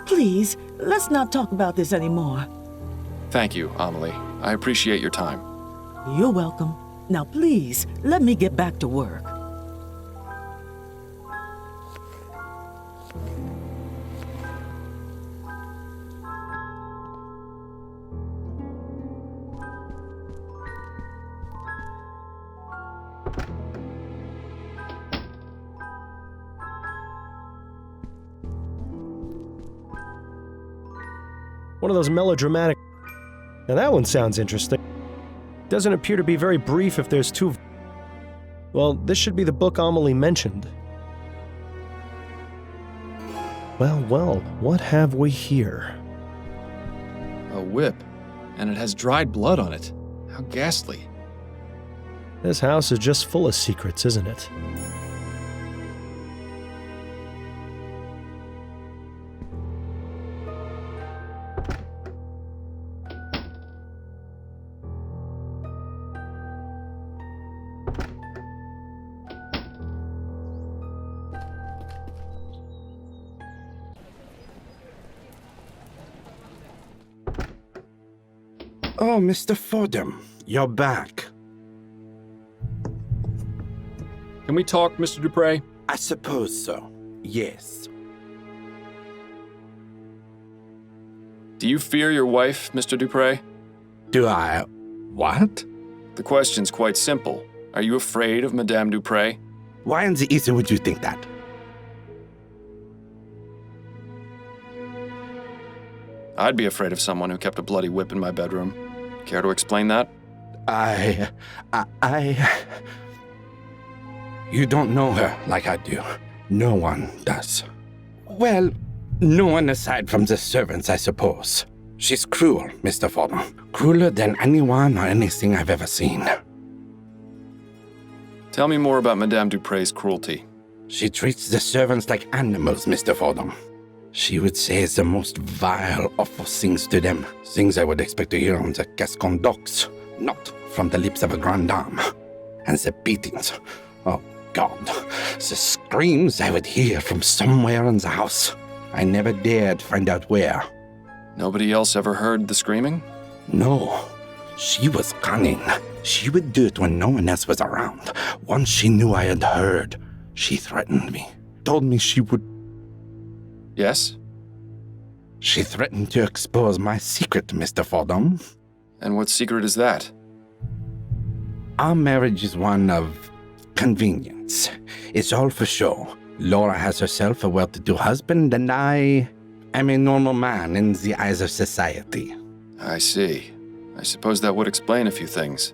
Please, let's not talk about this anymore. Thank you, Amelie. I appreciate your time. You're welcome. Now please, let me get back to work. One of those melodramatic... Now that one sounds interesting. Doesn't appear to be very brief if there's two... Well, this should be the book Amelie mentioned. Well, what have we here? A whip, and it has dried blood on it. How ghastly. This house is just full of secrets, isn't it? Oh, Mr. Fordham, you're back. Can we talk, Mr. DuPrée? I suppose so, yes. Do you fear your wife, Mr. DuPrée? Do I... what? The question's quite simple. Are you afraid of Madame DuPrée? Why in the ether would you think that? I'd be afraid of someone who kept a bloody whip in my bedroom. Care to explain that? You don't know her like I do. No one does. Well, no one aside from the servants, I suppose. She's cruel, Mr. Fordham. Crueler than anyone or anything I've ever seen. Tell me more about Madame DuPré's cruelty. She treats the servants like animals, Mr. Fordham. She would say the most vile, awful things to them. Things I would expect to hear on the Gascon docks, not from the lips of a grande dame. And the beatings. Oh, God. The screams I would hear from somewhere in the house. I never dared find out where. Nobody else ever heard the screaming? No. She was cunning. She would do it when no one else was around. Once she knew I had heard, she threatened me. Told me she would... Yes? She threatened to expose my secret, Mr. Fordham. And what secret is that? Our marriage is one of convenience. It's all for show. Laura has herself a well-to-do husband, and I am a normal man in the eyes of society. I see. I suppose that would explain a few things.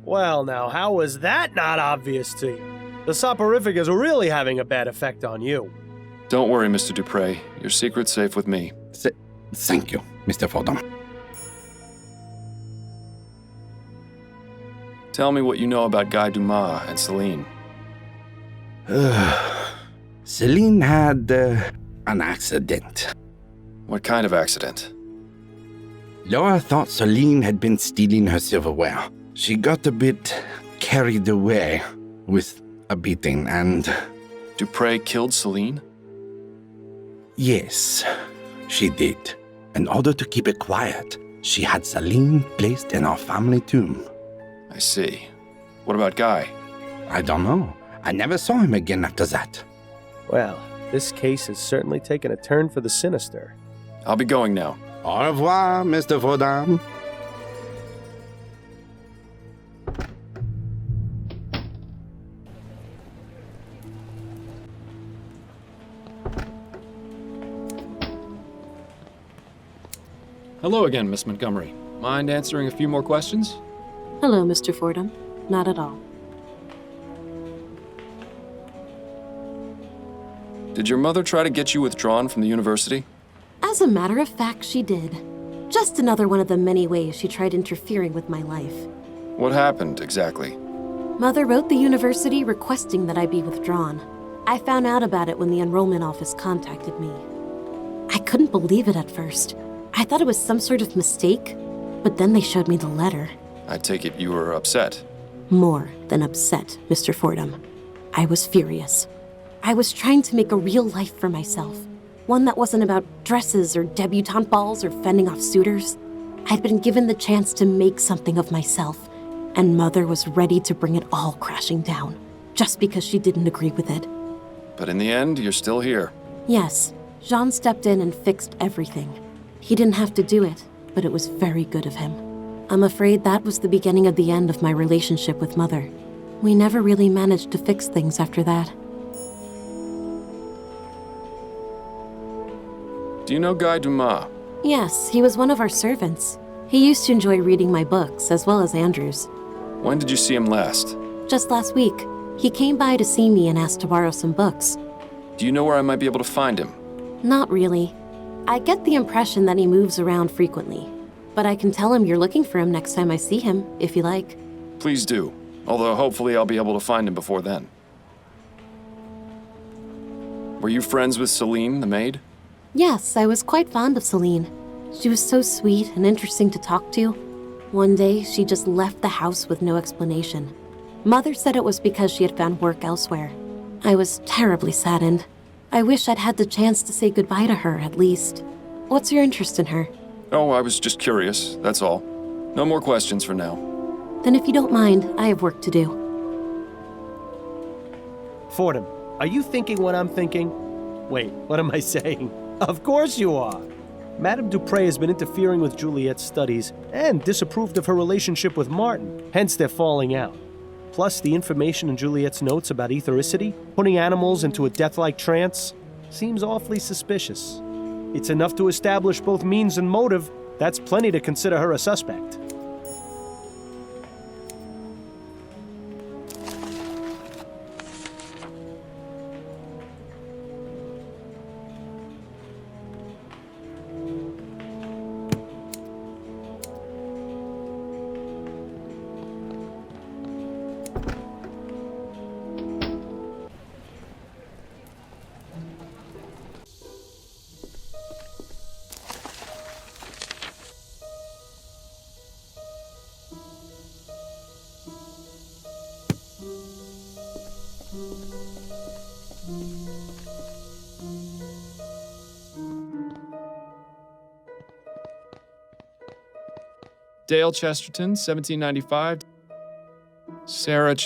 Well, now, how was that not obvious to you? The soporific is really having a bad effect on you. Don't worry, Mr. DuPrée. Your secret's safe with me. Thank you, Mr. Fordham. Tell me what you know about Guy Dumas and Sabine. Sabine had an accident. What kind of accident? Laura thought Sabine had been stealing her silverware. She got a bit carried away with a beating and... DuPrée killed Sabine? Yes, she did. In order to keep it quiet, she had Sabine placed in our family tomb. I see. What about Guy? I don't know. I never saw him again after that. Well, this case has certainly taken a turn for the sinister. I'll be going now. Au revoir, Mr. Fordham. Hello again, Miss Montgomery. Mind answering a few more questions? Hello, Mr. Fordham. Not at all. Did your mother try to get you withdrawn from the university? As a matter of fact, she did. Just another one of the many ways she tried interfering with my life. What happened, exactly? Mother wrote the university requesting that I be withdrawn. I found out about it when the enrollment office contacted me. I couldn't believe it at first. I thought it was some sort of mistake, but then they showed me the letter. I take it you were upset. More than upset, Mr. Fordham. I was furious. I was trying to make a real life for myself. One that wasn't about dresses or debutante balls or fending off suitors. I'd been given the chance to make something of myself, and Mother was ready to bring it all crashing down, just because she didn't agree with it. But in the end, you're still here. Yes, Jean stepped in and fixed everything. He didn't have to do it, but it was very good of him. I'm afraid that was the beginning of the end of my relationship with Mother. We never really managed to fix things after that. Do you know Guy Dumas? Yes, he was one of our servants. He used to enjoy reading my books, as well as Andrew's. When did you see him last? Just last week. He came by to see me and asked to borrow some books. Do you know where I might be able to find him? Not really. I get the impression that he moves around frequently. But I can tell him you're looking for him next time I see him, if you like. Please do. Although hopefully I'll be able to find him before then. Were you friends with Sabine, the maid? Yes, I was quite fond of Sabine. She was so sweet and interesting to talk to. One day, she just left the house with no explanation. Mother said it was because she had found work elsewhere. I was terribly saddened. I wish I'd had the chance to say goodbye to her, at least. What's your interest in her? Oh, I was just curious, that's all. No more questions for now. Then if you don't mind, I have work to do. Fordham, are you thinking what I'm thinking? Wait, what am I saying? Of course you are. Madame DuPrée has been interfering with Juliette's studies and disapproved of her relationship with Martin, hence their falling out. Plus, the information in Juliette's notes about ethericity, putting animals into a death-like trance, seems awfully suspicious. It's enough to establish both means and motive. That's plenty to consider her a suspect. Dale Chesterton, 1795. Sarah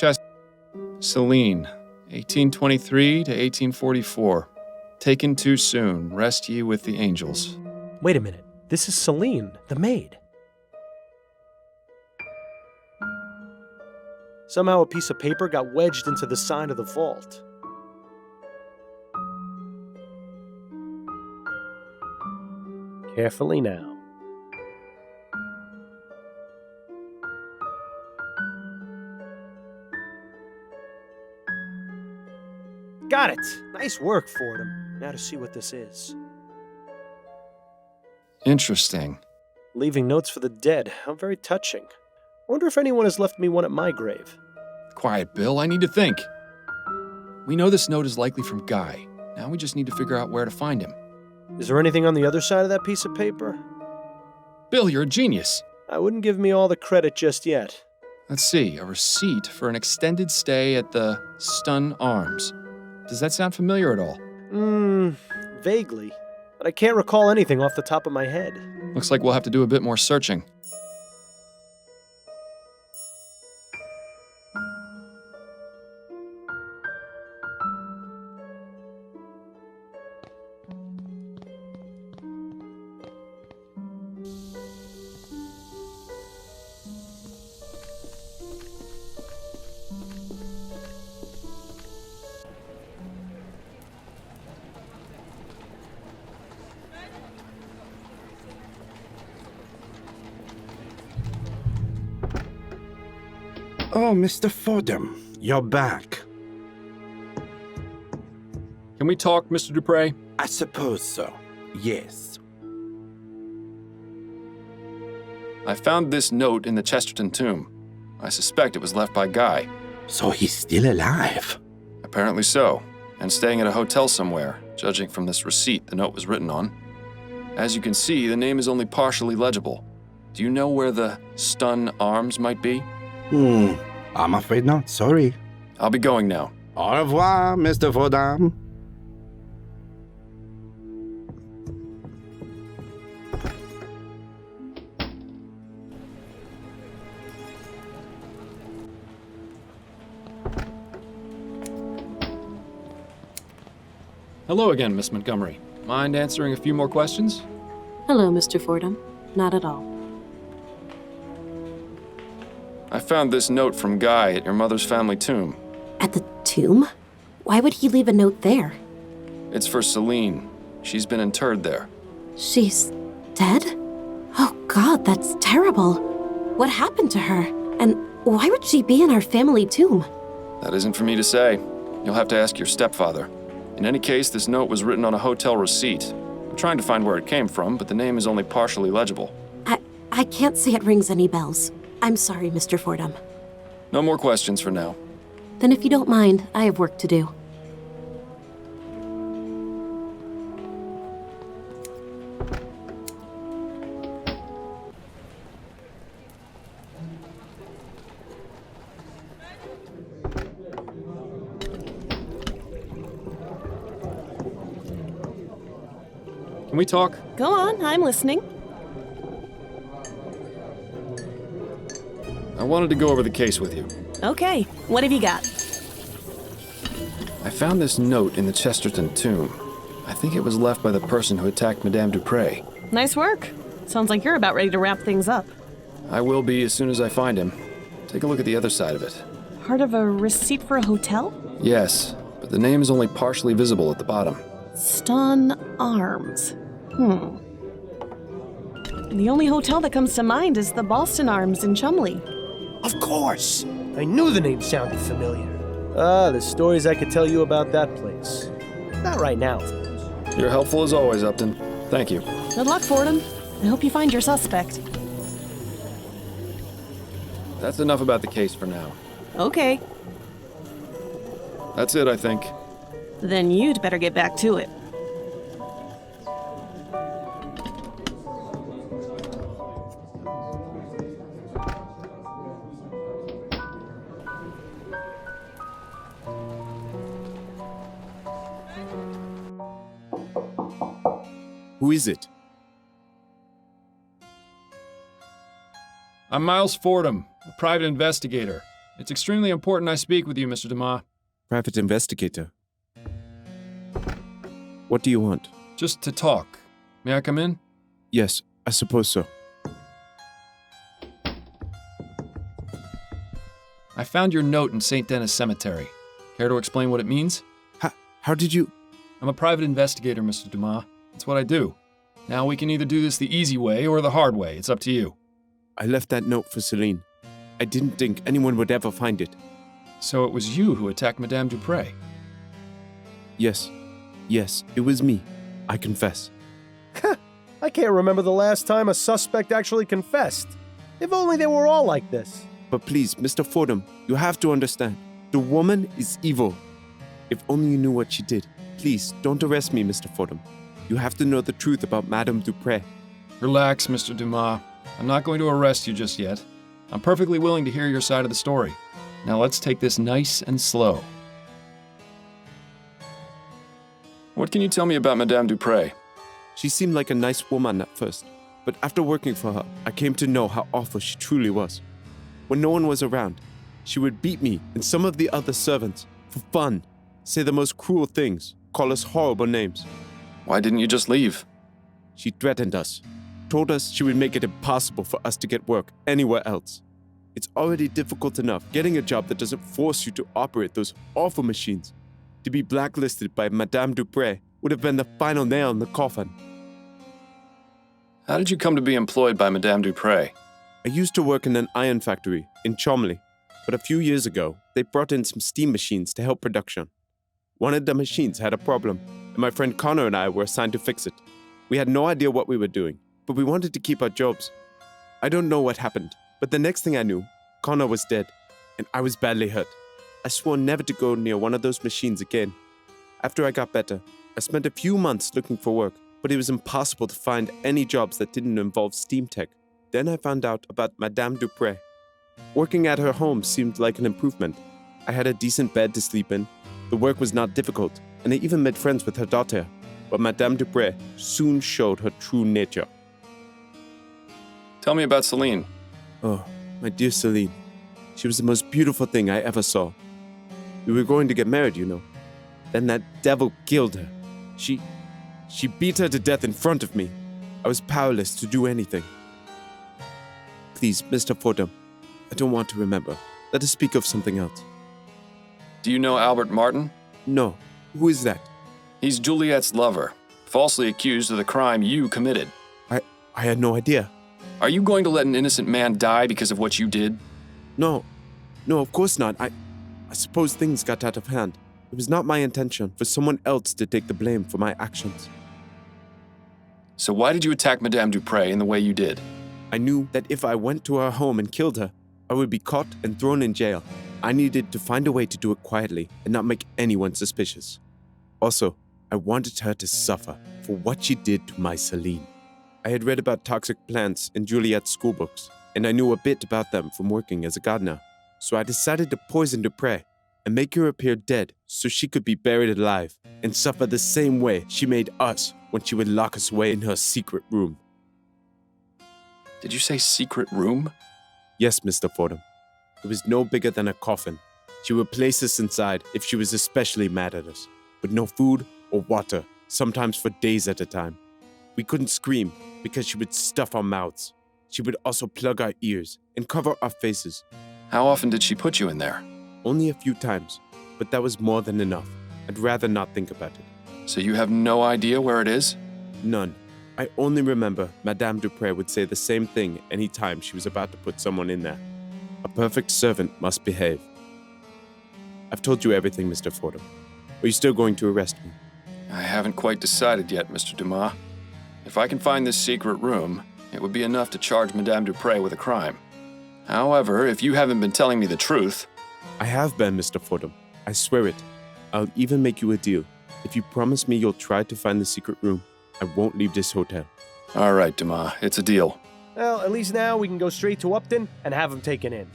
Celine, 1823 to 1844. Taken too soon, rest ye with the angels. Wait a minute. This is Celine, the maid. Somehow a piece of paper got wedged into the side of the vault. Carefully now. Got it! Nice work, Fordham. Now to see what this is. Interesting. Leaving notes for the dead. How very touching. I wonder if anyone has left me one at my grave. Quiet, Bill. I need to think. We know this note is likely from Guy. Now we just need to figure out where to find him. Is there anything on the other side of that piece of paper? Bill, you're a genius. I wouldn't give me all the credit just yet. Let's see. A receipt for an extended stay at the Stun Arms. Does that sound familiar at all? Vaguely. But I can't recall anything off the top of my head. Looks like we'll have to do a bit more searching. Oh, Mr. Fordham, you're back. Can we talk, Mr. DuPrée? I suppose so, yes. I found this note in the Chesterton tomb. I suspect it was left by Guy. So he's still alive? Apparently so, and staying at a hotel somewhere, judging from this receipt the note was written on. As you can see, the name is only partially legible. Do you know where the Stun Arms might be? I'm afraid not, sorry. I'll be going now. Au revoir, Mr. Fordham. Hello again, Miss Montgomery. Mind answering a few more questions? Hello, Mr. Fordham. Not at all. I found this note from Guy at your mother's family tomb. At the tomb? Why would he leave a note there? It's for Celine. She's been interred there. She's dead? Oh God, that's terrible. What happened to her? And why would she be in our family tomb? That isn't for me to say. You'll have to ask your stepfather. In any case, this note was written on a hotel receipt. I'm trying to find where it came from, but the name is only partially legible. I can't say it rings any bells. I'm sorry, Mr. Fordham. No more questions for now. Then if you don't mind, I have work to do. Can we talk? Go on, I'm listening. I wanted to go over the case with you. Okay, what have you got? I found this note in the Chesterton tomb. I think it was left by the person who attacked Madame DuPrée. Nice work. Sounds like you're about ready to wrap things up. I will be as soon as I find him. Take a look at the other side of it. Part of a receipt for a hotel? Yes, but the name is only partially visible at the bottom. Stun Arms. The only hotel that comes to mind is the Boston Arms in Chumley. Of course! I knew the name sounded familiar. The stories I could tell you about that place. Not right now, of course. You're helpful as always, Upton. Thank you. Good luck, Fordham. I hope you find your suspect. That's enough about the case for now. Okay, That's it, I think. then you'd better get back to it. Who is it? I'm Miles Fordham, a private investigator. It's extremely important I speak with you, Mr. Dumas. Private investigator. What do you want? Just to talk. May I come in? Yes, I suppose so. I found your note in St. Denis Cemetery. Care to explain what it means? How did you... I'm a private investigator, Mr. Dumas. That's what I do. Now we can either do this the easy way or the hard way. It's up to you. I left that note for Celine. I didn't think anyone would ever find it. So it was you who attacked Madame DuPrée? Yes, it was me. I confess. I can't remember the last time a suspect actually confessed. If only they were all like this. But please, Mr. Fordham, you have to understand. The woman is evil. If only you knew what she did. Please, don't arrest me, Mr. Fordham. You have to know the truth about Madame DuPrée. Relax, Mr. Dumas. I'm not going to arrest you just yet. I'm perfectly willing to hear your side of the story. Now let's take this nice and slow. What can you tell me about Madame DuPrée? She seemed like a nice woman at first, but after working for her, I came to know how awful she truly was. When no one was around, she would beat me and some of the other servants for fun, say the most cruel things, call us horrible names. Why didn't you just leave? She threatened us, told us she would make it impossible for us to get work anywhere else. It's already difficult enough getting a job that doesn't force you to operate those awful machines. To be blacklisted by Madame DuPrée would have been the final nail in the coffin. How did you come to be employed by Madame DuPrée? I used to work in an iron factory in Chumley, but a few years ago, they brought in some steam machines to help production. One of the machines had a problem, and my friend Connor and I were assigned to fix it. We had no idea what we were doing, but we wanted to keep our jobs. I don't know what happened, but the next thing I knew, Connor was dead, and I was badly hurt. I swore never to go near one of those machines again. After I got better, I spent a few months looking for work, but it was impossible to find any jobs that didn't involve steam tech. Then I found out about Madame DuPrée. Working at her home seemed like an improvement. I had a decent bed to sleep in, the work was not difficult, and I even made friends with her daughter. But Madame DuPrée soon showed her true nature. Tell me about Celine. Oh, my dear Celine. She was the most beautiful thing I ever saw. We were going to get married, you know. Then that devil killed her. She beat her to death in front of me. I was powerless to do anything. Please, Mr. Fordham, I don't want to remember. Let us speak of something else. Do you know Albert Martin? No. Who is that? He's Juliette's lover, falsely accused of the crime you committed. I had no idea. Are you going to let an innocent man die because of what you did? No, of course not. I suppose things got out of hand. It was not my intention for someone else to take the blame for my actions. So why did you attack Madame DuPrée in the way you did? I knew that if I went to her home and killed her, I would be caught and thrown in jail. I needed to find a way to do it quietly and not make anyone suspicious. Also, I wanted her to suffer for what she did to my Celine. I had read about toxic plants in Juliette's schoolbooks, and I knew a bit about them from working as a gardener. So I decided to poison DuPrée and make her appear dead so she could be buried alive and suffer the same way she made us when she would lock us away in her secret room. Did you say secret room? Yes, Mr. Fordham. It was no bigger than a coffin. She would place us inside if she was especially mad at us, with no food or water, sometimes for days at a time. We couldn't scream because she would stuff our mouths. She would also plug our ears and cover our faces. How often did she put you in there? Only a few times, but that was more than enough. I'd rather not think about it. So you have no idea where it is? None. I only remember Madame DuPrée would say the same thing any time she was about to put someone in there. A perfect servant must behave. I've told you everything, Mr. Fordham. Are you still going to arrest me? I haven't quite decided yet, Mr. Dumas. If I can find this secret room, it would be enough to charge Madame DuPrée with a crime. However, if you haven't been telling me the truth... I have been, Mr. Fordham. I swear it. I'll even make you a deal. If you promise me you'll try to find the secret room, I won't leave this hotel. All right, Dumas, it's a deal. Well, at least now we can go straight to Upton and have him taken in.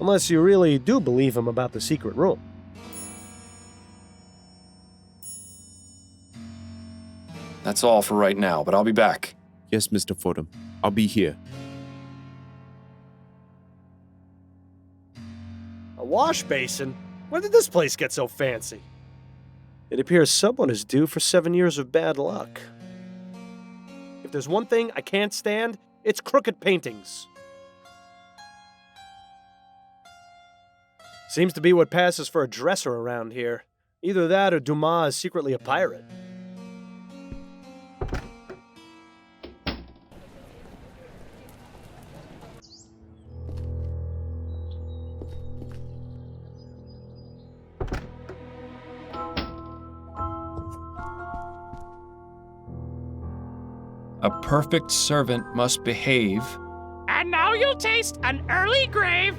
Unless you really do believe him about the secret room. That's all for right now, but I'll be back. Yes, Mr. Fordham. I'll be here. A wash basin? When did this place get so fancy? It appears someone is due for 7 years of bad luck. If there's one thing I can't stand, it's crooked paintings. Seems to be what passes for a dresser around here. Either that or Dumas is secretly a pirate. A perfect servant must behave. And now you'll taste an early grave.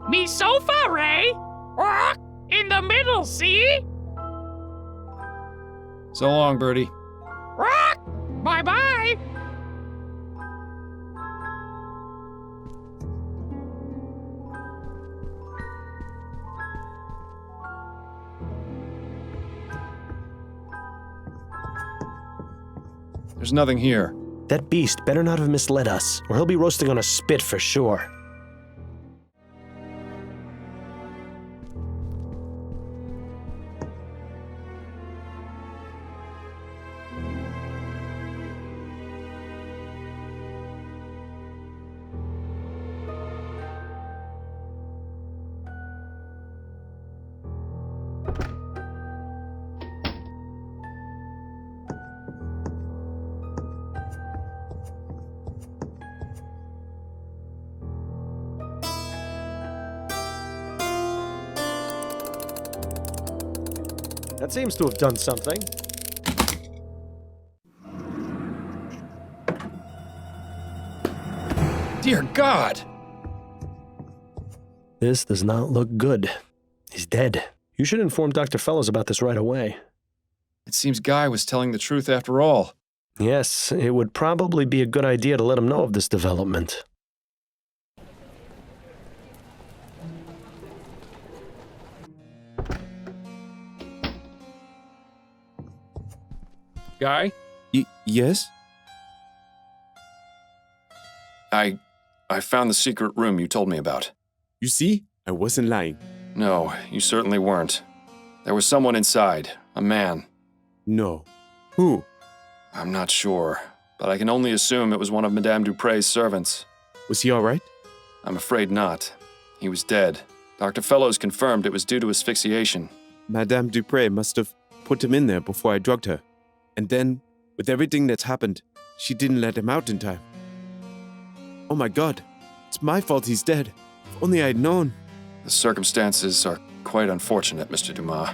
Me sofa, Ray. In the middle, see? So long, Birdie. Bye-bye. There's nothing here. That beast better not have misled us, or he'll be roasting on a spit for sure. That seems to have done something. Dear God! This does not look good. He's dead. You should inform Dr. Fellows about this right away. It seems Guy was telling the truth after all. Yes, it would probably be a good idea to let him know of this development. Guy? Yes? I found the secret room you told me about. You see? I wasn't lying. No, you certainly weren't. There was someone inside. A man. No. Who? I'm not sure, but I can only assume it was one of Madame DuPrée's servants. Was he all right? I'm afraid not. He was dead. Dr. Fellows confirmed it was due to asphyxiation. Madame DuPrée must have put him in there before I drugged her. And then, with everything that's happened, she didn't let him out in time. Oh my God, it's my fault he's dead. If only I'd known. The circumstances are quite unfortunate, Mr. Dumas.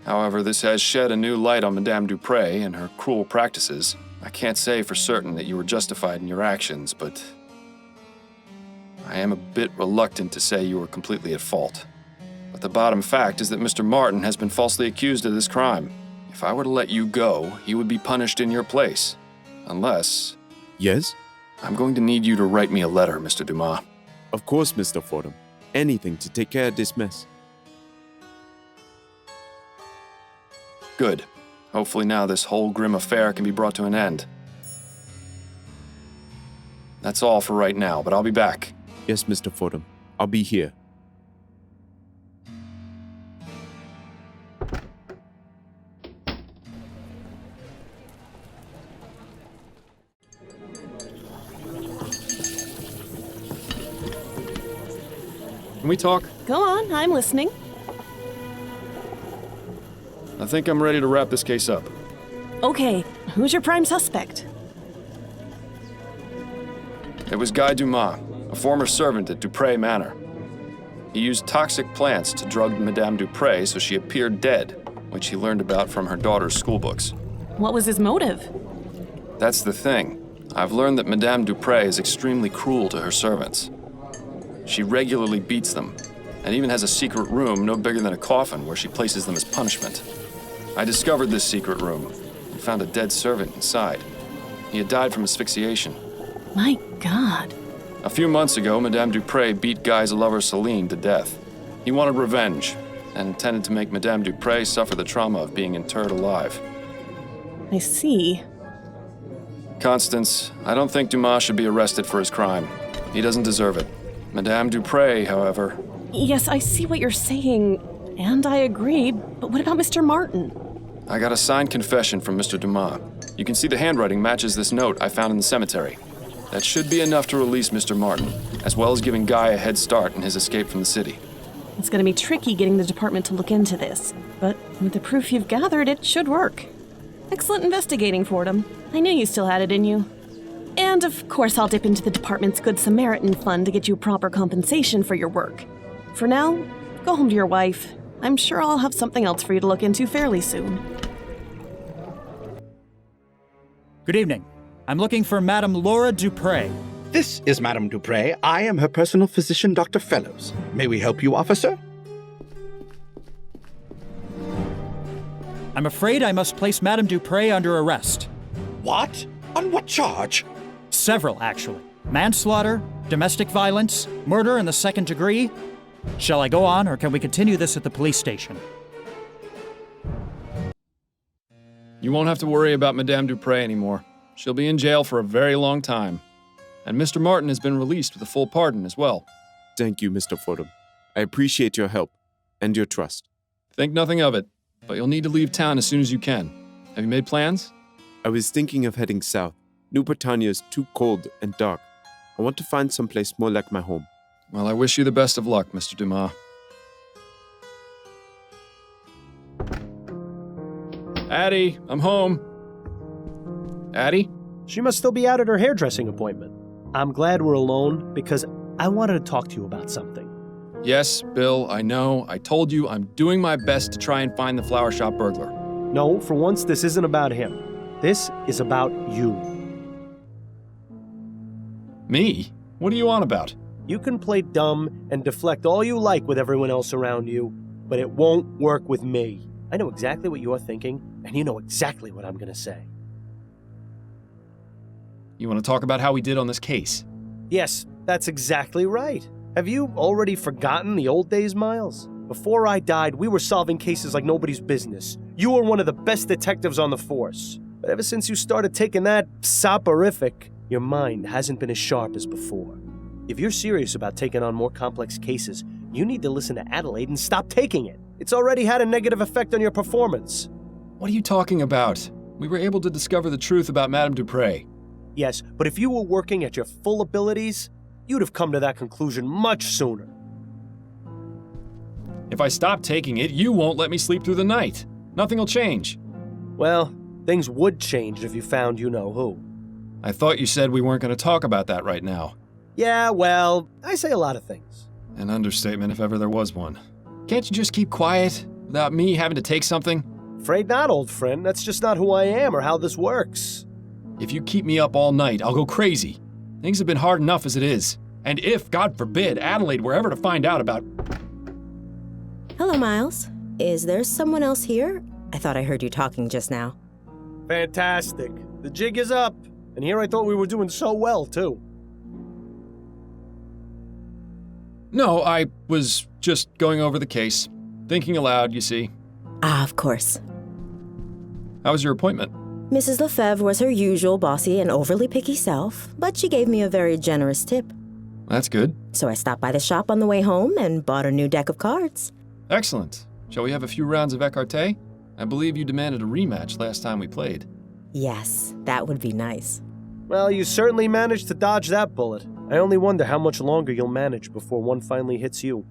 However, this has shed a new light on Madame DuPrée and her cruel practices. I can't say for certain that you were justified in your actions, but I am a bit reluctant to say you were completely at fault. But the bottom fact is that Mr. Martin has been falsely accused of this crime. If I were to let you go, he would be punished in your place. Unless... Yes? I'm going to need you to write me a letter, Mr. Dumas. Of course, Mr. Fordham. Anything to take care of this mess. Good. Hopefully now this whole grim affair can be brought to an end. That's all for right now, but I'll be back. Yes, Mr. Fordham. I'll be here. Can we talk? Go on, I'm listening. I think I'm ready to wrap this case up. Okay, who's your prime suspect? It was Guy Dumas, a former servant at DuPrée Manor. He used toxic plants to drug Madame DuPrée so she appeared dead, which he learned about from her daughter's schoolbooks. What was his motive? That's the thing. I've learned that Madame DuPrée is extremely cruel to her servants. She regularly beats them, and even has a secret room no bigger than a coffin where she places them as punishment. I discovered this secret room and found a dead servant inside. He had died from asphyxiation. My God. A few months ago, Madame DuPrée beat Guy's lover Celine to death. He wanted revenge and intended to make Madame DuPrée suffer the trauma of being interred alive. I see. Constance, I don't think Dumas should be arrested for his crime. He doesn't deserve it. Madame DuPrée, however... Yes, I see what you're saying, and I agree, but what about Mr. Martin? I got a signed confession from Mr. Dumas. You can see the handwriting matches this note I found in the cemetery. That should be enough to release Mr. Martin, as well as giving Guy a head start in his escape from the city. It's going to be tricky getting the department to look into this, but with the proof you've gathered, it should work. Excellent investigating, Fordham. I knew you still had it in you. And of course, I'll dip into the department's Good Samaritan fund to get you proper compensation for your work. For now, go home to your wife. I'm sure I'll have something else for you to look into fairly soon. Good evening. I'm looking for Madame Laura DuPrée. This is Madame DuPrée. I am her personal physician, Dr. Fellows. May we help you, officer? I'm afraid I must place Madame DuPrée under arrest. What? On what charge? Several, actually. Manslaughter, domestic violence, murder in the second degree. Shall I go on, or can we continue this at the police station? You won't have to worry about Madame DuPrée anymore. She'll be in jail for a very long time. And Mr. Martin has been released with a full pardon as well. Thank you, Mr. Fordham. I appreciate your help and your trust. Think nothing of it, but you'll need to leave town as soon as you can. Have you made plans? I was thinking of heading south. New Britannia is too cold and dark. I want to find someplace more like my home. Well, I wish you the best of luck, Mr. Dumas. Addie, I'm home. Addie? She must still be out at her hairdressing appointment. I'm glad we're alone because I wanted to talk to you about something. Yes, Bill, I know. I told you I'm doing my best to try and find the flower shop burglar. No, for once, this isn't about him. This is about you. Me? What are you on about? You can play dumb and deflect all you like with everyone else around you, but it won't work with me. I know exactly what you're thinking, and you know exactly what I'm going to say. You want to talk about how we did on this case? Yes, that's exactly right. Have you already forgotten the old days, Miles? Before I died, we were solving cases like nobody's business. You were one of the best detectives on the force. But ever since you started taking that soporific, your mind hasn't been as sharp as before. If you're serious about taking on more complex cases, you need to listen to Adelaide and stop taking it. It's already had a negative effect on your performance. What are you talking about? We were able to discover the truth about Madame DuPrée. Yes, but if you were working at your full abilities, you'd have come to that conclusion much sooner. If I stop taking it, you won't let me sleep through the night. Nothing will change. Well, things would change if you found you-know-who. I thought you said we weren't going to talk about that right now. Yeah, well, I say a lot of things. An understatement if ever there was one. Can't you just keep quiet without me having to take something? Afraid not, old friend. That's just not who I am or how this works. If you keep me up all night, I'll go crazy. Things have been hard enough as it is. And if, God forbid, Adelaide were ever to find out about... Hello, Miles. Is there someone else here? I thought I heard you talking just now. Fantastic. The jig is up. And here I thought we were doing so well, too. No, I was just going over the case. Thinking aloud, you see. Ah, of course. How was your appointment? Mrs. Lefebvre was her usual bossy and overly picky self, but she gave me a very generous tip. That's good. So I stopped by the shop on the way home and bought a new deck of cards. Excellent. Shall we have a few rounds of écarté? I believe you demanded a rematch last time we played. Yes, that would be nice. Well, you certainly managed to dodge that bullet. I only wonder how much longer you'll manage before one finally hits you.